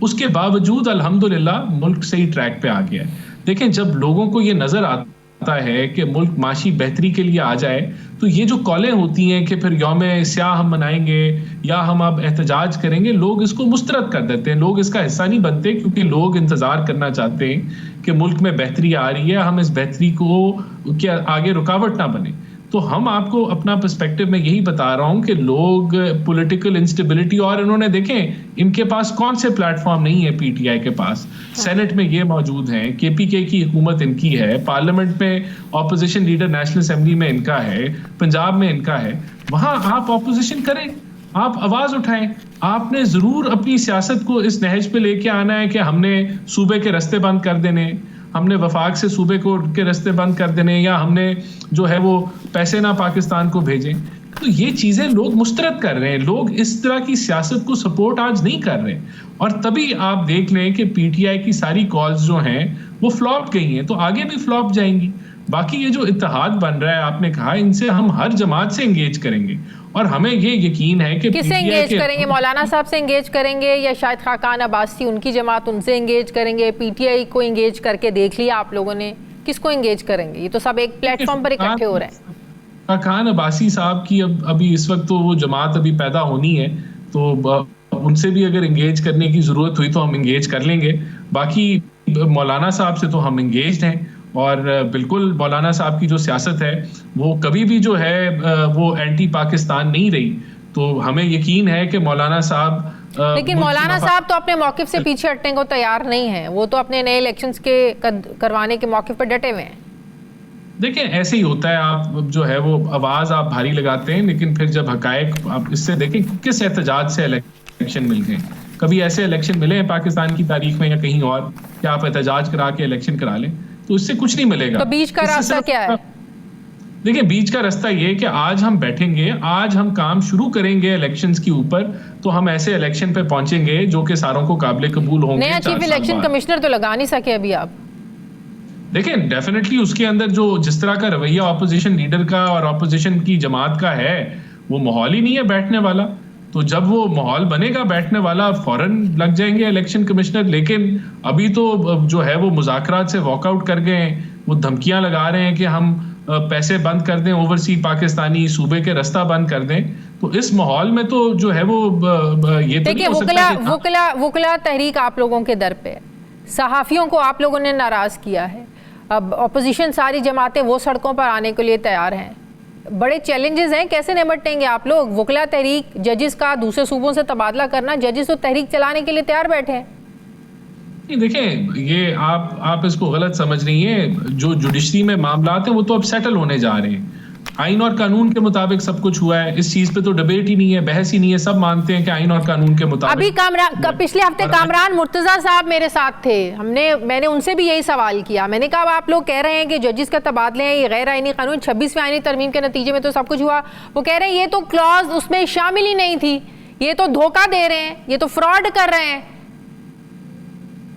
उसके बावजूद अल्हम्दुलिल्लाह मुल्क सही ट्रैक पे आ गया है। देखें, जब लोगों को ये नजर आता है कि मुल्क माशी बेहतरी के लिए आ जाए, तो ये जो कॉलें होती हैं कि फिर यौम स्याह हम मनाएंगे या हम अब एहतजाज करेंगे, लोग इसको मुस्तरद कर देते हैं। लोग इसका हिस्सा नहीं बनते क्योंकि लोग इंतजार करना चाहते हैं कि मुल्क में बेहतरी आ रही है, हम इस बेहतरी को के आगे रुकावट ना बने। तो हम आपको अपना पर्सपेक्टिव में यही बता रहा हूं कि लोग पॉलिटिकल इंस्टेबिलिटी, और इन्होंने देखें इनके पास कौन से प्लेटफॉर्म नहीं है पीटीआई के पास। सेनेट में ये मौजूद हैं, केपीके की हुकूमत इनकी है, पार्लियामेंट में ऑपोजिशन लीडर नेशनल असेंबली में इनका है, पंजाब में इनका है। वहां आप ऑपोजिशन करें, आप आवाज उठाएं। आपने जरूर अपनी सियासत को इस नहज पे लेके आना है कि हमने सूबे के रास्ते बंद कर देने, हमने वफाक से सूबे को के रास्ते बंद कर देने, या हमने जो है वो पैसे ना पाकिस्तान को भेजें। तो ये चीजें लोग मुस्तरद कर रहे हैं। लोग इस तरह की सियासत को सपोर्ट आज नहीं कर रहे, और तभी आप देख लें कि पीटीआई की सारी कॉल्स जो हैं वो फ्लॉप गई हैं, तो आगे भी फ्लॉप जाएंगी। बाकी ये जो इत्तेहाद बन रहा है, आपने कहा, इनसे हम हर जमात से एंगेज करेंगे, और हमें ये यकीन है कि किससे एंगेज करेंगे? मौलाना साहब से एंगेज करेंगे, या शायद खाकान अब्बासी उनकी जमात उनसे एंगेज करेंगे? पीटीआई को एंगेज करके देख लिया आप लोगों ने, किसको एंगेज करेंगे? ये तो सब एक प्लेटफॉर्म पर इकट्ठे हो रहे हैं। खाकान अब्बासी साहब की अभी इस वक्त तो वो जमात अभी पैदा होनी है, तो उनसे भी अगर एंगेज करने की जरूरत हुई तो हम एंगेज कर लेंगे। बाकी मौलाना साहब से तो हम एंगेज्ड हैं, और बिल्कुल मौलाना साहब की जो सियासत है वो कभी भी जो है वो एंटी पाकिस्तान नहीं रही। तो हमें यकीन है कि मौलाना साहब, लेकिन मौलाना साहब तो अपने मौक़िफ़ से पीछे हटने को तैयार नहीं है। वो तो अपने नए इलेक्शंस के करवाने के मौक़िफ़ पर डटे हुए हैं। देखिए, ऐसे ही होता है, आप जो है वो आवाज आप भारी लगाते हैं, लेकिन फिर जब हकायक आप इससे देखें किस एहतजाज से इलेक्शन मिल गए। कभी ऐसे इलेक्शन मिले हैं पाकिस्तान की तारीख में या कहीं और कि आप एहतजाज करा के इलेक्शन करा लें? तो इससे कुछ नहीं मिलेगा। तो बीच का रास्ता क्या है? देखिए, बीच का रास्ता ये कि आज हम बैठेंगे, आज हम काम शुरू करेंगे इलेक्शंस के ऊपर, तो हम ऐसे इलेक्शन पे पहुंचेंगे जो कि सारों को काबिल कबूल होंगे। नया चीफ इलेक्शन कमिश्नर तो लगा नहीं सके अभी आप। देखिए, डेफिनेटली उसके अंदर जो जिस तरह का रवैया ऑपोजिशन लीडर का और ऑपोजिशन की जमात का है, वो माहौल ही नहीं है बैठने वाला। तो जब वो माहौल बनेगा बैठने वाला, फौरन लग जाएंगे इलेक्शन कमिश्नर। लेकिन अभी तो जो है वो मुज़ाकरात से वॉकआउट कर गए हैं, वो धमकियां लगा रहे हैं कि हम पैसे बंद कर दें, ओवरसी पाकिस्तानी सूबे के रास्ता बंद कर दें। तो इस माहौल में तो जो है वो ये तो नहीं हो सकता। वुकला तहरीक आप लोगों के दर पे, सहाफ़ियों को आप लोगों ने नाराज किया है, अब अपोजिशन सारी जमातें वो सड़कों पर आने के लिए तैयार हैं। बड़े चैलेंजेस हैं, कैसे निपटेंगे आप लोग? वुकला तहरीक, जजेस का दूसरे सूबों से तबादला करना, जजेस तो तहरीक चलाने के लिए तैयार बैठे हैं। देखें, ये आप इसको गलत समझ रही हैं। जो जुडिशरी में मामलात हैं वो तो अब सेटल होने जा रहे हैं, आइन और कानून के मुताबिक सब कुछ हुआ है। इस चीज पे तो डिबेट ही नहीं है, बहस ही नहीं है। सब मानते हैं कि आइन और कानून के मुताबिक। अभी पिछले हफ्ते कामरान मुर्तजा साहब मेरे साथ थे, मैंने उनसे भी यही सवाल किया। मैंने कहा आप लोग कह रहे हैं कि जजेस का तबादले हैं, ये गैर आइनी कानून, 26वें आइनी तरमीम के नतीजे में तो सब कुछ हुआ। वो कह रहे हैं ये तो क्लॉज उसमें शामिल ही नहीं थी, ये तो धोखा दे रहे हैं, ये तो फ्रॉड कर रहे हैं।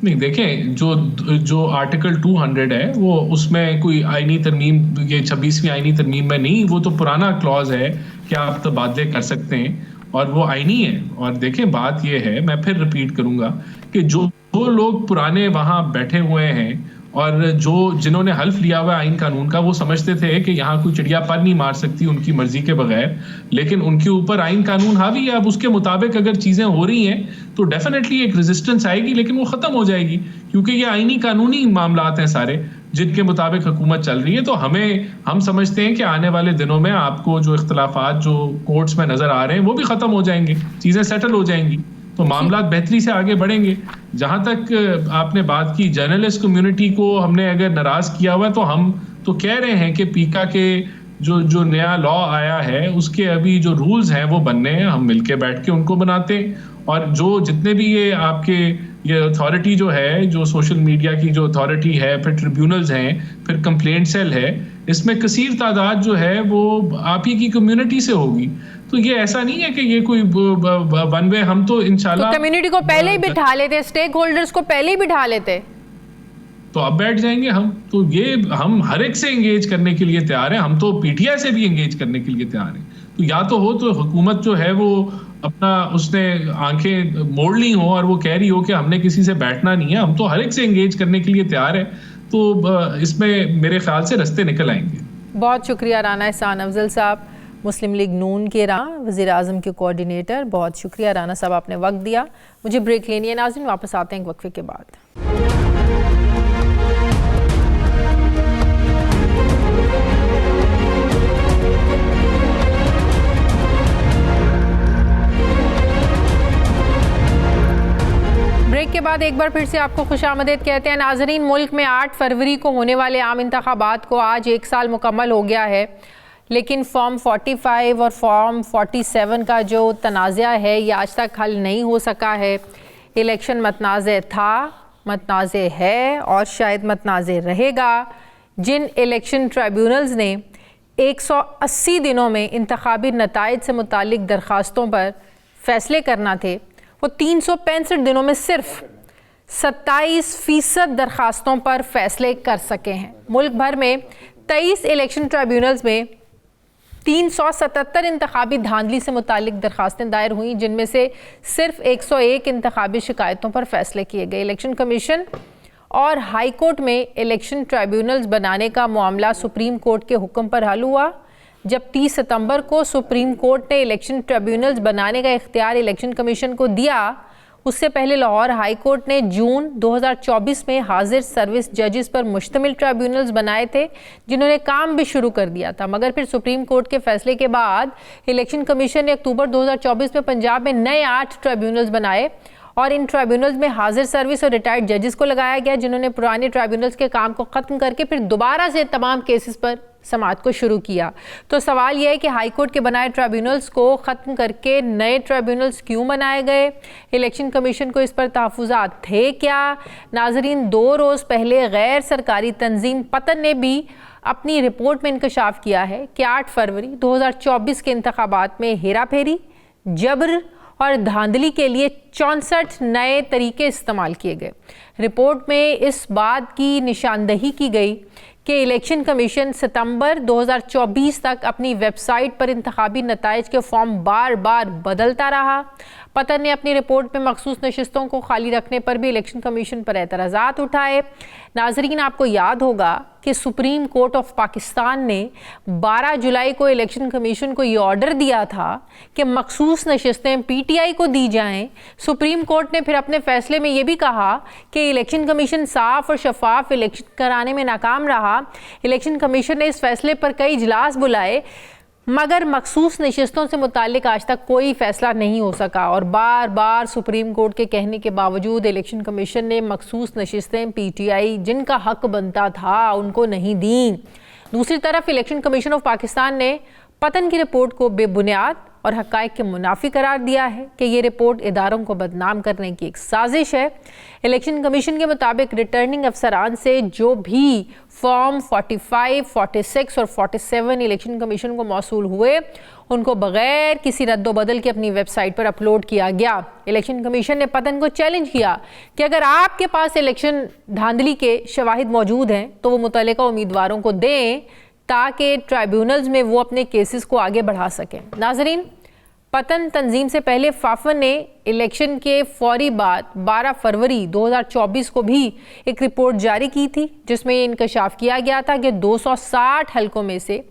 नहीं, देखें, जो आर्टिकल 200 है वो उसमें कोई आईनी तरमीम, ये 26वीं आईनी तरमीम में नहीं, वो तो पुराना क्लॉज है कि आप तबादले कर सकते हैं, और वो आईनी है। और देखें, बात ये है, मैं फिर रिपीट करूंगा कि जो लोग पुराने वहां बैठे हुए हैं और जिन्होंने हल्फ लिया हुआ आइन कानून का, वो समझते थे कि यहाँ कोई चिड़िया पर नहीं मार सकती उनकी मर्जी के बगैर, लेकिन उनके ऊपर आइन कानून हावी है। अब उसके मुताबिक अगर चीजें हो रही हैं तो डेफिनेटली एक रेजिस्टेंस आएगी, लेकिन वो खत्म हो जाएगी, क्योंकि ये आइनी कानूनी मामलात हैं सारे जिनके मुताबिक हुकूमत चल रही है। तो हम समझते हैं कि आने वाले दिनों में आपको जो इख्तलाफात जो कोर्ट्स में नजर आ रहे हैं वो भी खत्म हो जाएंगे, चीजें सेटल हो जाएंगी, तो मामला बेहतरी से आगे बढ़ेंगे। जहां तक आपने बात की जर्नलिस्ट कम्युनिटी को हमने अगर नाराज किया हुआ, तो हम तो कह रहे हैं कि पीका के जो नया लॉ आया है उसके अभी जो रूल्स हैं वो बनने हैं, हम मिलके बैठ के उनको बनाते हैं। और जो जितने भी ये आपके ये अथॉरिटी जो है, जो सोशल मीडिया की जो अथॉरिटी है, फिर ट्रिब्यूनल्स हैं, फिर कंप्लेंट सेल है, इसमें कसीर तादाद जो है वो आप ही की कम्युनिटी से होगी। तो ये ऐसा नहीं है कि ये कोई वन वे, हम तो इंशाल्लाह कम्युनिटी को पहले ही बिठा लेते, स्टेक होल्डर्स को पहले ही बिठा लेते, तो अब बैठ जाएंगे हम। तो ये हम हर एक से एंगेज करने के लिए तैयार हैं, हम तो पीटीआई से भी एंगेज करने के लिए तैयार हैं। तो या तो हो तो हुकूमत जो है वो अपना उसने आंखें मोड़ ली हो और वो कह रही हो कि हमने किसी से बैठना नहीं है, हम तो हर एक से एंगेज करने के लिए तैयार है। तो इसमें मेरे ख्याल से रास्ते निकल आएंगे। बहुत शुक्रिया राना एहसान अफजल साहब, मुस्लिम लीग नून के वज़ीर आज़म के कोऑर्डिनेटर। बहुत शुक्रिया राना साहब, आपने वक्त दिया। मुझे ब्रेक लेनी है नाज़रीन, वापस आते हैं एक वक्फे के बाद। ब्रेक के बाद एक बार फिर से आपको खुशामदीद कहते हैं नाज़रीन। मुल्क में 8 फरवरी को होने वाले आम इंतखाबात को आज 1 साल मुकम्मल हो गया है, लेकिन फॉर्म 45 और फॉर्म 47 का जो तनाज़ा है ये आज तक हल नहीं हो सका है। इलेक्शन मतनाज़ था, मतनाज़ है और शायद मतनाज़ रहेगा। जिन इलेक्शन ट्राइब्यूनल्स ने 180 दिनों में इंतखाबी नताइज से मुतालिक दरख्वास्तों पर फैसले करना थे, वो 365 दिनों में सिर्फ 27% दरख्वास्तों पर फैसले कर सके हैं। मुल्क भर में 23 इलेक्शन ट्राइब्यूनल्स में 377 इंतखाबी धांधली से मुतालिक दरख्वास्तें दायर हुई, जिनमें से सिर्फ 101 इंतखाबी शिकायतों पर फैसले किए गए। इलेक्शन कमीशन और हाई कोर्ट में इलेक्शन ट्राइब्यूनल्स बनाने का मामला सुप्रीम कोर्ट के हुक्म पर हल हुआ। जब 30 सितंबर को सुप्रीम कोर्ट ने इलेक्शन ट्रिब्यूनल्स बनाने का इख्तियार इलेक्शन कमीशन को दिया, उससे पहले लाहौर हाई कोर्ट ने जून 2024 में हाजिर सर्विस जजेस पर मुश्तमिल ट्रिब्यूनल्स बनाए थे, जिन्होंने काम भी शुरू कर दिया था। मगर फिर सुप्रीम कोर्ट के फैसले के बाद इलेक्शन कमीशन ने अक्टूबर 2024 में पंजाब में नए 8 ट्रिब्यूनल्स बनाए और इन ट्रिब्यूनल्स में हाजिर सर्विस और रिटायर्ड जजेस को लगाया गया, जिन्होंने पुराने ट्रिब्यूनल्स के काम को ख़त्म करके फिर दोबारा से तमाम केसेस पर समाअत को शुरू किया। तो सवाल यह है कि हाई कोर्ट के बनाए ट्रिब्यूनल्स को ख़त्म करके नए ट्रिब्यूनल्स क्यों बनाए गए? इलेक्शन कमीशन को इस पर तहफ़्फ़ुज़ात थे क्या? नाज़रीन, 2 रोज़ पहले गैर सरकारी तंजीम पतन ने भी अपनी रिपोर्ट में इंकशाफ किया है कि 8 फरवरी 2024 के इंतखाबात में हेरा फेरी, जबर और धांधली के लिए 64 नए तरीके इस्तेमाल किए गए। रिपोर्ट में इस बात की निशानदही की गई कि इलेक्शन कमीशन सितंबर 2024 तक अपनी वेबसाइट पर इंतखाबी नताइज के फॉर्म बार बार बदलता रहा। पतन ने अपनी रिपोर्ट में मखसूस नशिस्तों को खाली रखने पर भी इलेक्शन कमीशन पर एतराज़ात उठाए। नाजरीन, आपको याद होगा कि सुप्रीम कोर्ट ऑफ पाकिस्तान ने 12 जुलाई को इलेक्शन कमीशन को ये ऑर्डर दिया था कि मखसूस नशिस्तें पीटीआई को दी जाएं। सुप्रीम कोर्ट ने फिर अपने फैसले में ये भी कहा कि इलेक्शन कमीशन साफ और शफाफ इलेक्शन कराने में नाकाम रहा। इलेक्शन कमीशन ने इस फैसले पर कई इजलास बुलाए, मगर मखसूस नशिस्तों से मुतालिक आज तक कोई फैसला नहीं हो सका और बार बार सुप्रीम कोर्ट के कहने के बावजूद इलेक्शन कमीशन ने मखसूस नशिस्तें पीटीआई जिनका हक बनता था उनको नहीं दी। दूसरी तरफ इलेक्शन कमीशन ऑफ पाकिस्तान ने पतन की रिपोर्ट को बेबुनियाद और हक़ाइक़ के मुनाफी करार दिया है कि ये रिपोर्ट इदारों को बदनाम करने की एक साजिश है। इलेक्शन कमीशन के मुताबिक रिटर्निंग अफसरान से जो भी फॉर्म 45, 46 और 47 इलेक्शन कमीशन को मौसूल हुए, उनको बगैर किसी रद्दोबदल के अपनी वेबसाइट पर अपलोड किया गया। इलेक्शन कमीशन ने पतन को चैलेंज किया कि अगर आपके पास इलेक्शन धांधली के शवाहिद मौजूद हैं तो वो मुतल्लिका उम्मीदवारों को दें ताकि ट्राइब्यूनल्स में वो अपने केसेस को आगे बढ़ा सकें। नाजरीन, पतन तंजीम से पहले फाफन ने इलेक्शन के फौरी बाद 12 फरवरी 2024 को भी एक रिपोर्ट जारी की थी, जिसमें ये इंकशाफ किया गया था कि 260 हलकों में से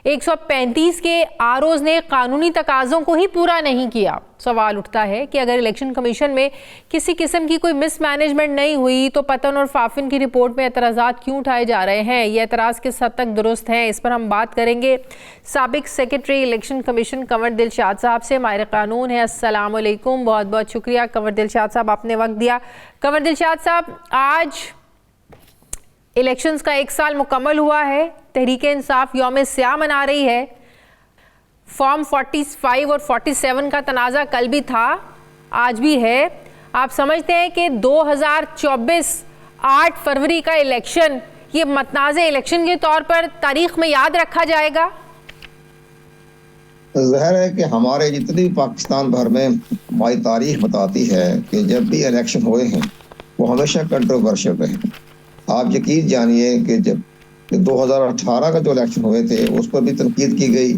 135 के आरओज़ ने कानूनी तकाज़ों को ही पूरा नहीं किया। सवाल उठता है कि अगर इलेक्शन कमीशन में किसी किस्म की कोई मिसमैनेजमेंट नहीं हुई तो पतन और फाफिन की रिपोर्ट में एतराज़ात क्यों उठाए जा रहे हैं? ये एतराज़ किस हद तक दुरुस्त हैं, इस पर हम बात करेंगे साबिक secretary election commission Kanwar Dilshad साहब से। माहिर कानून है। अस्सलाम वालेकुम, बहुत बहुत शुक्रिया कंवर दिलशाद साहब, आपने वक्त दिया। कंवर दिलशाद साहब, आज इलेक्शंस का 1 साल मुकम्मल हुआ है, तहरीक इंसाफ यौम स्याह मना रही है। फॉर्म 45 और 47 का तनाज़ा कल भी था, आज भी है। आप समझते हैं कि 2024 8 फरवरी का इलेक्शन ये मतनाज़े इलेक्शन के तौर पर तारीख में याद रखा जाएगा? ज़ाहिर है कि हमारे जितनी पाकिस्तान भर में हमारी तारीख बताती है कि जब भी इलेक्शन हुए हैं वो हमेशा कंट्रोवर्शियल रहे। आप यकीन जानिए कि जब 2018 का जो इलेक्शन हुए थे उस पर भी तनकीद की गई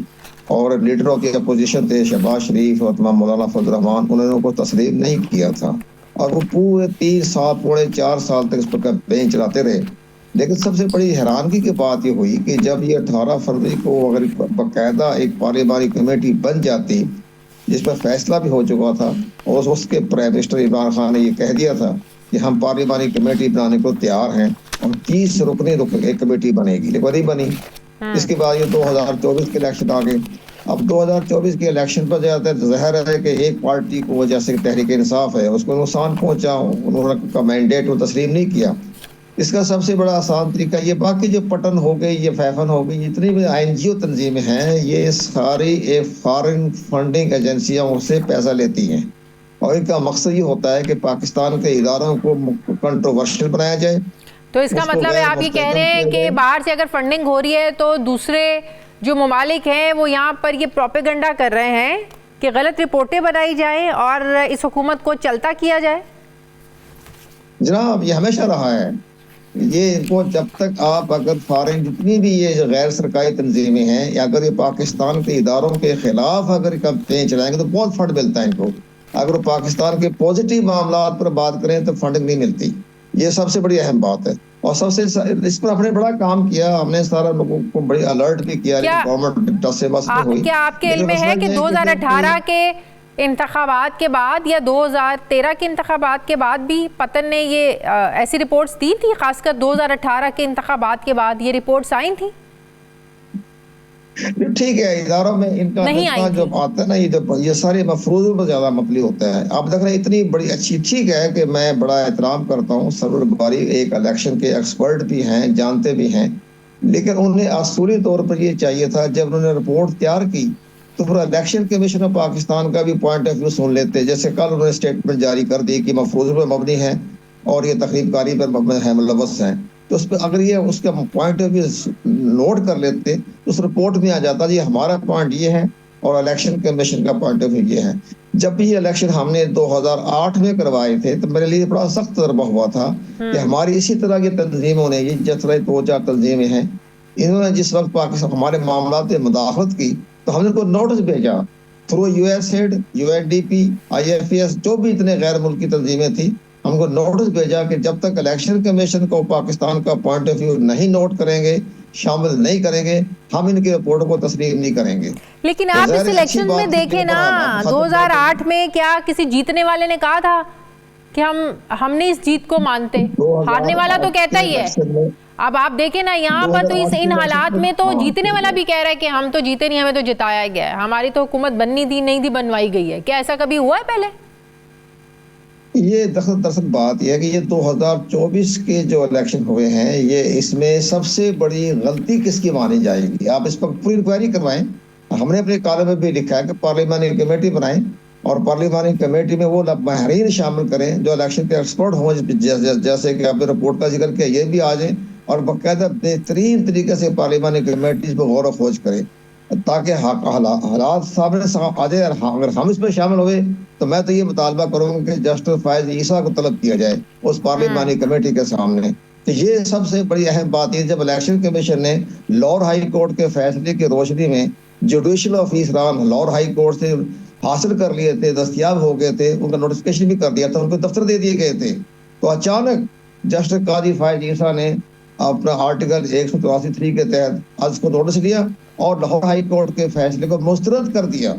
और लीडरों की अपोजिशन थे शहबाज शरीफ और तमाम मौलाना फजल रहमान, उन्होंने उनको तस्लीम नहीं किया था और वो पूरे 3 साल पौने 4 साल तक इस पर कैंपेन चलाते रहे। लेकिन सबसे बड़ी हैरानगी की बात ये हुई कि जब ये 18 फरवरी को अगर बाकायदा एक पार्लियामानी कमेटी बन जाती जिस पर फैसला भी हो चुका था और उसके प्राइम मिनिस्टर इमरान खान ने ये कह दिया था कि हम पार्लियामानी कमेटी बनाने को तैयार हैं और 30 रुकने एक कमेटी बनेगी, लेकिन नहीं बनी। इसके बाद ये 2024 के इलेक्शन आ गए। अब 2024 के इलेक्शन पर जाता है, ज़ाहिर है कि एक पार्टी को जैसे तहरीक इंसाफ है उसको नुकसान पहुंचा, उन्होंने का मैंडेट वो तस्लीम नहीं किया। इसका सबसे बड़ा आसान तरीका ये, बाकी जो पटन हो गई, ये फैफन हो गई, जितनी भी INGO तंजीमें हैं ये सारी एक फॉरेन फंडिंग एजेंसियां उससे पैसा लेती हैं और इनका मकसद ये होता है कि पाकिस्तान के इदारों को कंट्रोवर्शियल बनाया जाए। तो इसका मतलब है आप ये कह रहे हैं कि बाहर से अगर फंडिंग हो रही है तो दूसरे जो ममालिक हैं वो यहाँ पर ये प्रोपेगेंडा कर रहे हैं कि गलत रिपोर्टें बनाई जाएं और इस हुकूमत को चलता किया जाए। जनाब ये हमेशा रहा है, ये इनको जब तक आप अगर फॉरेन जितनी भी ये गैर सरकारी तंजीमें हैं या अगर ये पाकिस्तान के इदारों के खिलाफ अगर कैंपेन चलाएंगे तो बहुत फंड मिलता है इनको। अगर पाकिस्तान के पॉजिटिव मामला पर बात करें तो फंडिंग नहीं मिलती, ये सबसे बड़ी अहम बात है। और सबसे इस पर हमने बड़ा काम किया, हमने सारा लोगों को बड़ी अलर्ट भी किया, गवर्नमेंट से बस हुई। क्या आपके इल्म में है कि 2018 के इंतखाबात के बाद या 2013 के इंतखाबात के बाद भी पतन ने ये ऐसी रिपोर्ट्स दी थी? खासकर 2018 के इंतखाबात के बाद ये रिपोर्ट्स आई थी? ठीक है, इदारों में इनका जो आता है ना, ये सारे मफरूज़ पर ज्यादा मबनी होता है। आप देख रहे हैं इतनी बड़ी अच्छी, ठीक है कि मैं बड़ा एहतराम करता हूँ, सरवर बुखारी एक इलेक्शन के एक्सपर्ट भी हैं, जानते भी हैं, लेकिन उन्हें असूली तौर पर ये चाहिए था जब उन्होंने रिपोर्ट तैयार की तो पूरा इलेक्शन कमीशन ऑफ पाकिस्तान का भी पॉइंट ऑफ व्यू सुन लेते। जैसे कल उन्होंने स्टेटमेंट जारी कर दी कि मफरूज़ पर मबनी है और ये तकरीबकारी पर मुलव्वस हैं, तो उस पर अगर ये उसका पॉइंट ऑफ व्यू नोट कर लेते तो उस रिपोर्ट में आ जाता जी हमारा पॉइंट ये है और इलेक्शन कमीशन का पॉइंट ऑफ व्यू ये है। जब भी ये इलेक्शन हमने 2008 में करवाए थे तो मेरे लिए बड़ा सख्त तजर्बा हुआ था कि हमारी इसी तरह की तंजीमों ने, जिस तरह 2-4 तंजीमें हैं, इन्होंने जिस वक्त पाकिस्तान हमारे मामला में मुदाखलत की तो हमने उनको नोटिस भेजा थ्रू USAID, UNDP, IFS, जो भी इतने गैर मुल्की तंजीमें थी, हमको नोटिस भेजा कि जब तक इलेक्शन कमीशन को पाकिस्तान का पॉइंट ऑफ व्यू नहीं नोट करेंगे, शामिल नहीं करेंगे, हम इनकी रिपोर्ट को तस्लीम नहीं करेंगे। लेकिन आप इस इलेक्शन में देखें ना, 2008 में क्या किसी जीतने वाले ने कहा था कि हमने इस जीत को मानते? हारने वाला तो कहता ही है। अब आप देखें ना यहाँ पर, तो इन हालात में तो जीतने वाला भी कह रहा है कि हम तो जीते नहीं, हमें तो जिताया गया है, हमारी तो हुकूमत बननी थी नहीं थी, बनवाई गई है। क्या ऐसा कभी हुआ है पहले? ये दरअसल बात यह है कि ये 2024 के जो इलेक्शन हुए हैं ये इसमें सबसे बड़ी गलती किसकी मानी जाएगी? आप इस पर पूरी इंक्वायरी करवाएं। हमने अपने कॉलम में भी लिखा है कि पार्लियामानी कमेटी बनाएं और पार्लियामानी कमेटी में वो माहिरीन शामिल करें जो इलेक्शन के एक्सपर्ट हों, जैसे कि आपने रिपोर्ट का जिक्र किया, ये भी आ जाए और बाकायदा बेहतरीन तरीके से पार्लियामानी कमेटी पर गौर खोज करें ताकि हालात सामने आ जाए। अगर हम इसमें शामिल हुए तो मैं तो ये मुतालबा करूंगा कि जस्टिस फायज ईसा को तलब किया जाए उस पार्लियामानी कमेटी के सामने। तो ये सबसे बड़ी अहम बात है, जब इलेक्शन कमीशन ने लाहौर हाई कोर्ट के फैसले की रोशनी में जुडिशल ऑफिसरान लाहौर हाई कोर्ट से हासिल कर लिए थे, दस्तयाब हो गए थे, उनका नोटिफिकेशन भी कर दिया था, उनको दफ्तर दे दिए गए थे, तो अचानक जस्टिस काजी फायज ईसा ने अपना आर्टिकल 183 के तहत आज को नोटिस लिया और लाहौर हाई कोर्ट के फैसले को मुस्तरद कर दिया।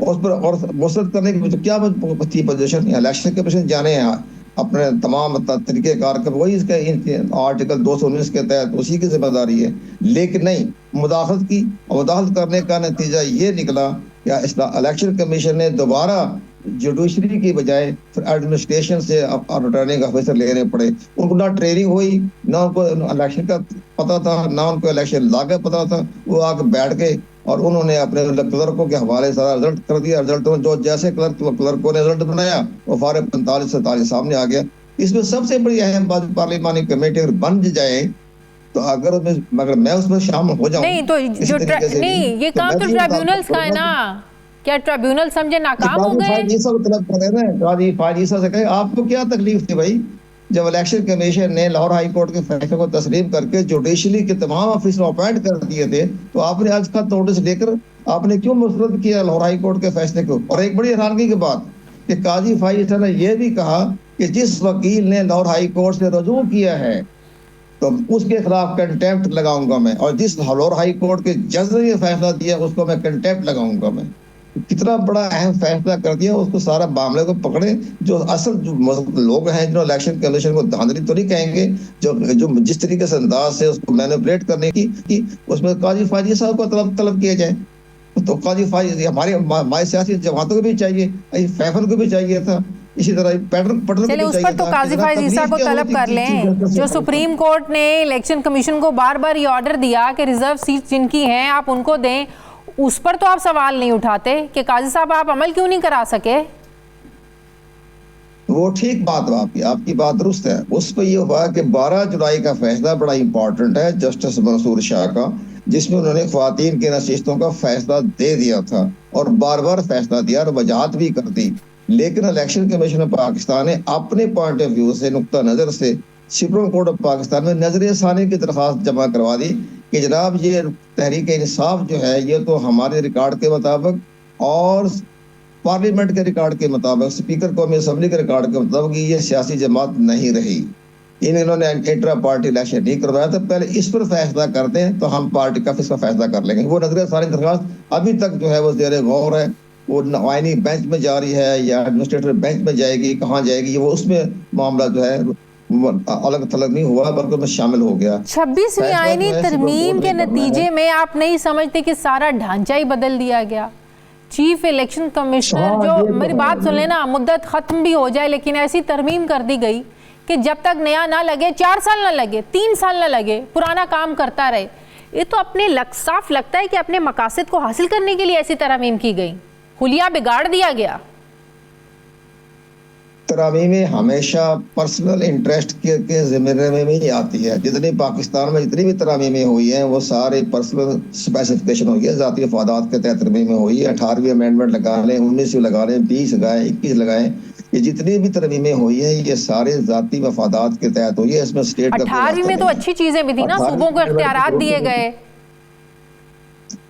उस पर और मुस्तरद करने की क्या थी पोजीशन? इलेक्शन कमीशन जाने अपने तमाम तरीकेकार कर वही इसका आर्टिकल 219 के तहत उसी की जिम्मेदारी है, लेकिन नहीं, मुदाखलत की। मुदाखलत करने का नतीजा ये निकला कि इलेक्शन कमीशन ने दोबारा जुडिशरी की बजाय फिर एडमिनिस्ट्रेशन से रिटर्निंग ऑफिसर लेने पड़े। उनको ना ट्रेनिंग हुई, ना उनको इलेक्शन का पता था, ना उनको इलेक्शन लॉ का पता था। वो आके बैठ के और उन्होंने अपने क्लर्कों के हवाले सारा रिजल्ट कर दिया। रिजल्ट में जो जैसे क्लर्कों ने रिजल्ट बनाया वो फारे 45-47 सामने आ गया। इसमें सबसे बड़ी अहम बात, पार्लिमानी कमेटी अगर बन जाए तो अगर मैं उसमें शामिल हो जाऊं नहीं तो जो नहीं, ये काम तो ट्रिब्यूनल्स का है ना, क्या ट्रिब्यूनल समझे नाकाम हो गए? ये सब तलब कर रहे हैं काजी फायजीसा से कहे आपको क्या तकलीफ थी भाई जब इलेक्शन कमीशन ने लाहौर हाई कोर्ट के फैसले को तस्लीम करके जुडिशरी के तमाम ऑफिसर अपॉइंट कर दिए थे, तो आपने आज का नोटिस लेकर आपने क्यों मुस्तरद किया लाहौर हाई कोर्ट के फैसले को? और एक बड़ी हैरानगी की बात कि काजी फायजीसा ने यह भी कहा कि जिस वकील ने लाहौर हाई कोर्ट से रजू किया है तो उसके खिलाफ कंटेम्प्ट लगाऊंगा मैं, और जिस लाहौर हाई कोर्ट के जज ने ये फैसला दिया उसको मैं कंटेम्प्ट लगाऊंगा मैं। कितना बड़ा अहम फैसला कर दिया, उसको सारा मामले को पकड़े। जो असल जो लोग हैं जो इलेक्शन कमीशन को धांधली तो नहीं कहेंगे, जो जिस तरीके से अंदाज से उसको मैनिपुलेट करने की उसमें काजी फायजी साहब को तलब किया जाए। तो काजी फायजी हमारे सियासी जमातों को भी चाहिए, फैफल को भी चाहिए था, इसी तरह पैटर्न चले उस पर तो काजी फायजीसा को तलब कर लें। जो सुप्रीम कोर्ट ने इलेक्शन कमीशन को बार बार ये ऑर्डर दिया कि रिजर्व सीट जिनकी हैं आप उनको दें, उस पर तो आप सवाल नहीं उठाते कि काजी साहब आप अमल क्यों नहीं करा सके? वो ठीक बात है, आपकी बात दुरुस्त है। उस पर यह हुआ कि 12 जुलाई का फैसला बड़ा इंपॉर्टेंट है जस्टिस मंसूर शाह का, जिसमें उन्होंने ख्वातीन के नशिस्तों का फैसला दे दिया था और बार बार फैसला दिया और वजाहत भी कर दी। लेकिन इलेक्शन कमीशन ऑफ पाकिस्तान ने अपने पॉइंट ऑफ व्यू से, नुक्ता नजर से सुप्रीम कोर्ट ऑफ पाकिस्तान में नजर सानी की दरखास्त जमा करवा दी कि जनाब ये तहरीक इंसाफ जो है ये तो हमारे रिकॉर्ड के मुताबिक और पार्लियामेंट के रिकॉर्ड के मुताबिक, स्पीकर कौमी असम्बली के रिकॉर्ड के मुताबिक ये सियासी जमात नहीं रही। इन्होंने इंट्रा पार्टी इलेक्शन नहीं करवाया था, पहले इस पर फैसला करते हैं तो हम पार्टी का इसका फैसला कर लेंगे। वो नजर सानी दरखास्त अभी तक जो है वो ज़ेर गौर है, वो आईनी बेंच में जा रही है या एडमिनिस्ट्रेटिव बेंच में जाएगी, कहाँ जाएगी, वो उसमें मामला जो है अलग थलग नहीं हुआ बल्कि में शामिल हो गया। 26वीं आईनी तरमीम के नतीजे में आप नहीं समझते कि सारा ढांचा ही बदल दिया गया? चीफ इलेक्शन कमिश्नर जो, मेरी बात सुन लेना, मुद्दत खत्म भी हो जाए लेकिन ऐसी तरमीम कर दी गई कि जब तक नया ना लगे, 4 साल ना लगे, 3 साल ना लगे, पुराना काम करता रहे। ये तो अपने साफ लगता है कि अपने मकासद को हासिल करने के लिए ऐसी तरमीम की गई, हुलिया बिगाड़ दिया गया। तरामीमें हमेशा पर्सनल इंटरेस्ट के ज़िम्मेदारी में ही आती है। जितनी पाकिस्तान में जितनी भी तरामीमें हुई हैं वो सारे पर्सनल स्पेसिफिकेशन हुई है, ज़ाती मफादात के तहत तरमीमें हुई है। 18वीं अमेंडमेंट लगा लें, 19वीं लगा लें, 20 लगाएं, 21 लगाएं, ये जितनी भी तरमीमें हुई हैं ये सारे ज़ाती मफादात के तहत हुई है। इसमें स्टेट 18वीं में तो अच्छी चीज़ें भी थी ना, सूबों को इख्तियारात दिए गए।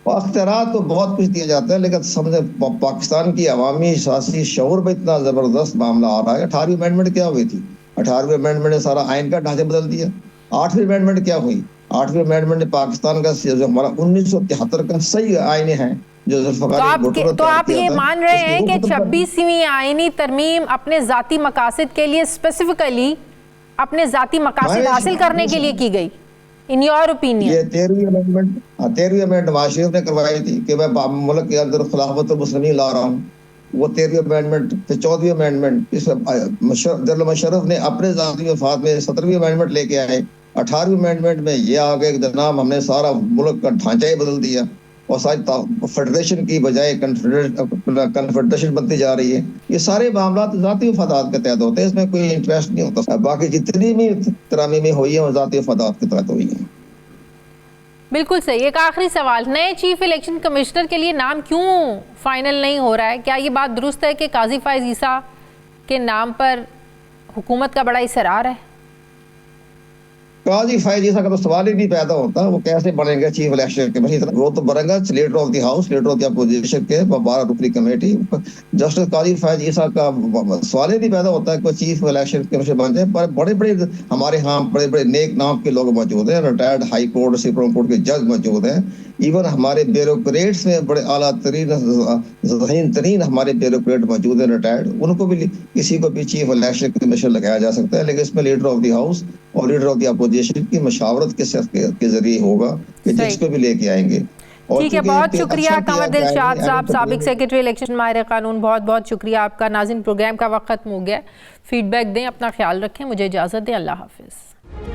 अख्तियारात तो बहुत कुछ दिया जाता है लेकिन समझे पाकिस्तान की अवामी सियासी शऊर में इतना जबरदस्त मामला आ रहा है। 18वीं अमेंडमेंट क्या हुई थी? 18वीं अमेंडमेंट ने सारा आइन का ढांचा बदल दिया। 8वीं अमेंडमेंट क्या हुई? 8वीं अमेंडमेंट ने पाकिस्तान का जो हमारा 1973 का सही आइन है जो तो आप ये मान रहे हैं कि 26वीं आईनी तरमीम अपने जाती मकासद के लिए, स्पेसिफिकली अपने जाती मकासद हासिल करने के लिए की गई, इन योर ओपिनियन? ये 13वीं अमेंडमेंट नवाज शरीफ ने करवाई थी कि मैं मुल्क के अंदर खिलाफत मुस्लिमीन ला रहा हूँ, वो 13वीं अमेंडमेंट। फिर 14वीं अमेंडमेंट जनरल मुशर्रफ ने अपने ज़ाती वफात में 17वीं अमेंडमेंट लेके आए। 18वीं अमेंडमेंट में ये आ गए जनाब हमने सारा मुल्क का ढांचा ही बदल दिया और सारी फेडरेशन की बजाय कन्फेडरेशन बनती जा रही है। ये सारे मामला ज़ाती वफादात के तहत होते हैं, इसमें कोई इंटरेस्ट नहीं होता। बाकी जितनी भी तरामीमें हुई है वो ज़ाती वफादात के तहत हुई है। बिल्कुल सही। एक आखिरी सवाल, नए चीफ इलेक्शन कमिश्नर के लिए नाम क्यों फाइनल नहीं हो रहा है? क्या ये बात दुरुस्त है कि काजी फायज ईसा के नाम पर हुकूमत का बड़ा इसरार है? काजी फायज ईसा का तो सवाल ही नहीं पैदा होता, वो कैसे बनेंगे चीफ इलेक्शन कमिश्नर? वो तो बनेगा leader of the house, leader of the opposition के 12 रुकनी कमेटी। जस्टिस काजी फायज ईसा का सवाल ही नहीं पैदा होता है कोई चीफ इलेक्शन कमिश्नर बन जाए। पर बड़े बड़े हमारे यहाँ बड़े बड़े नेक नाम के लोग मौजूद हैं, retired high court supreme court के जज मौजूद हैं। इवन हमारे ब्यूरोक्रेट्स में बड़े आला तरीन हमारे ब्यूरोक्रेट मौजूद हैं रिटायर्ड, उनको भी किसी को भी चीफ इलेक्शन कमिश्नर लगाया जा सकता है। लेकिन इसमें लीडर ऑफ द हाउस और लीडर ऑफ द अपोजिशन की मशावरत के जरिए होगा कि जिसको भी लेके आएंगे। ठीक है, बहुत शुक्रिया कंवर दिलशाद साहब, साबिक सेक्रेटरी इलेक्शन माहिर कानून, बहुत बहुत शुक्रिया आपका। नाज़रीन, प्रोग्राम का वक्त खत्म हो गया, फीडबैक दें, अपना ख्याल रखें, मुझे इजाज़त दें, अल्लाह हाफिज़।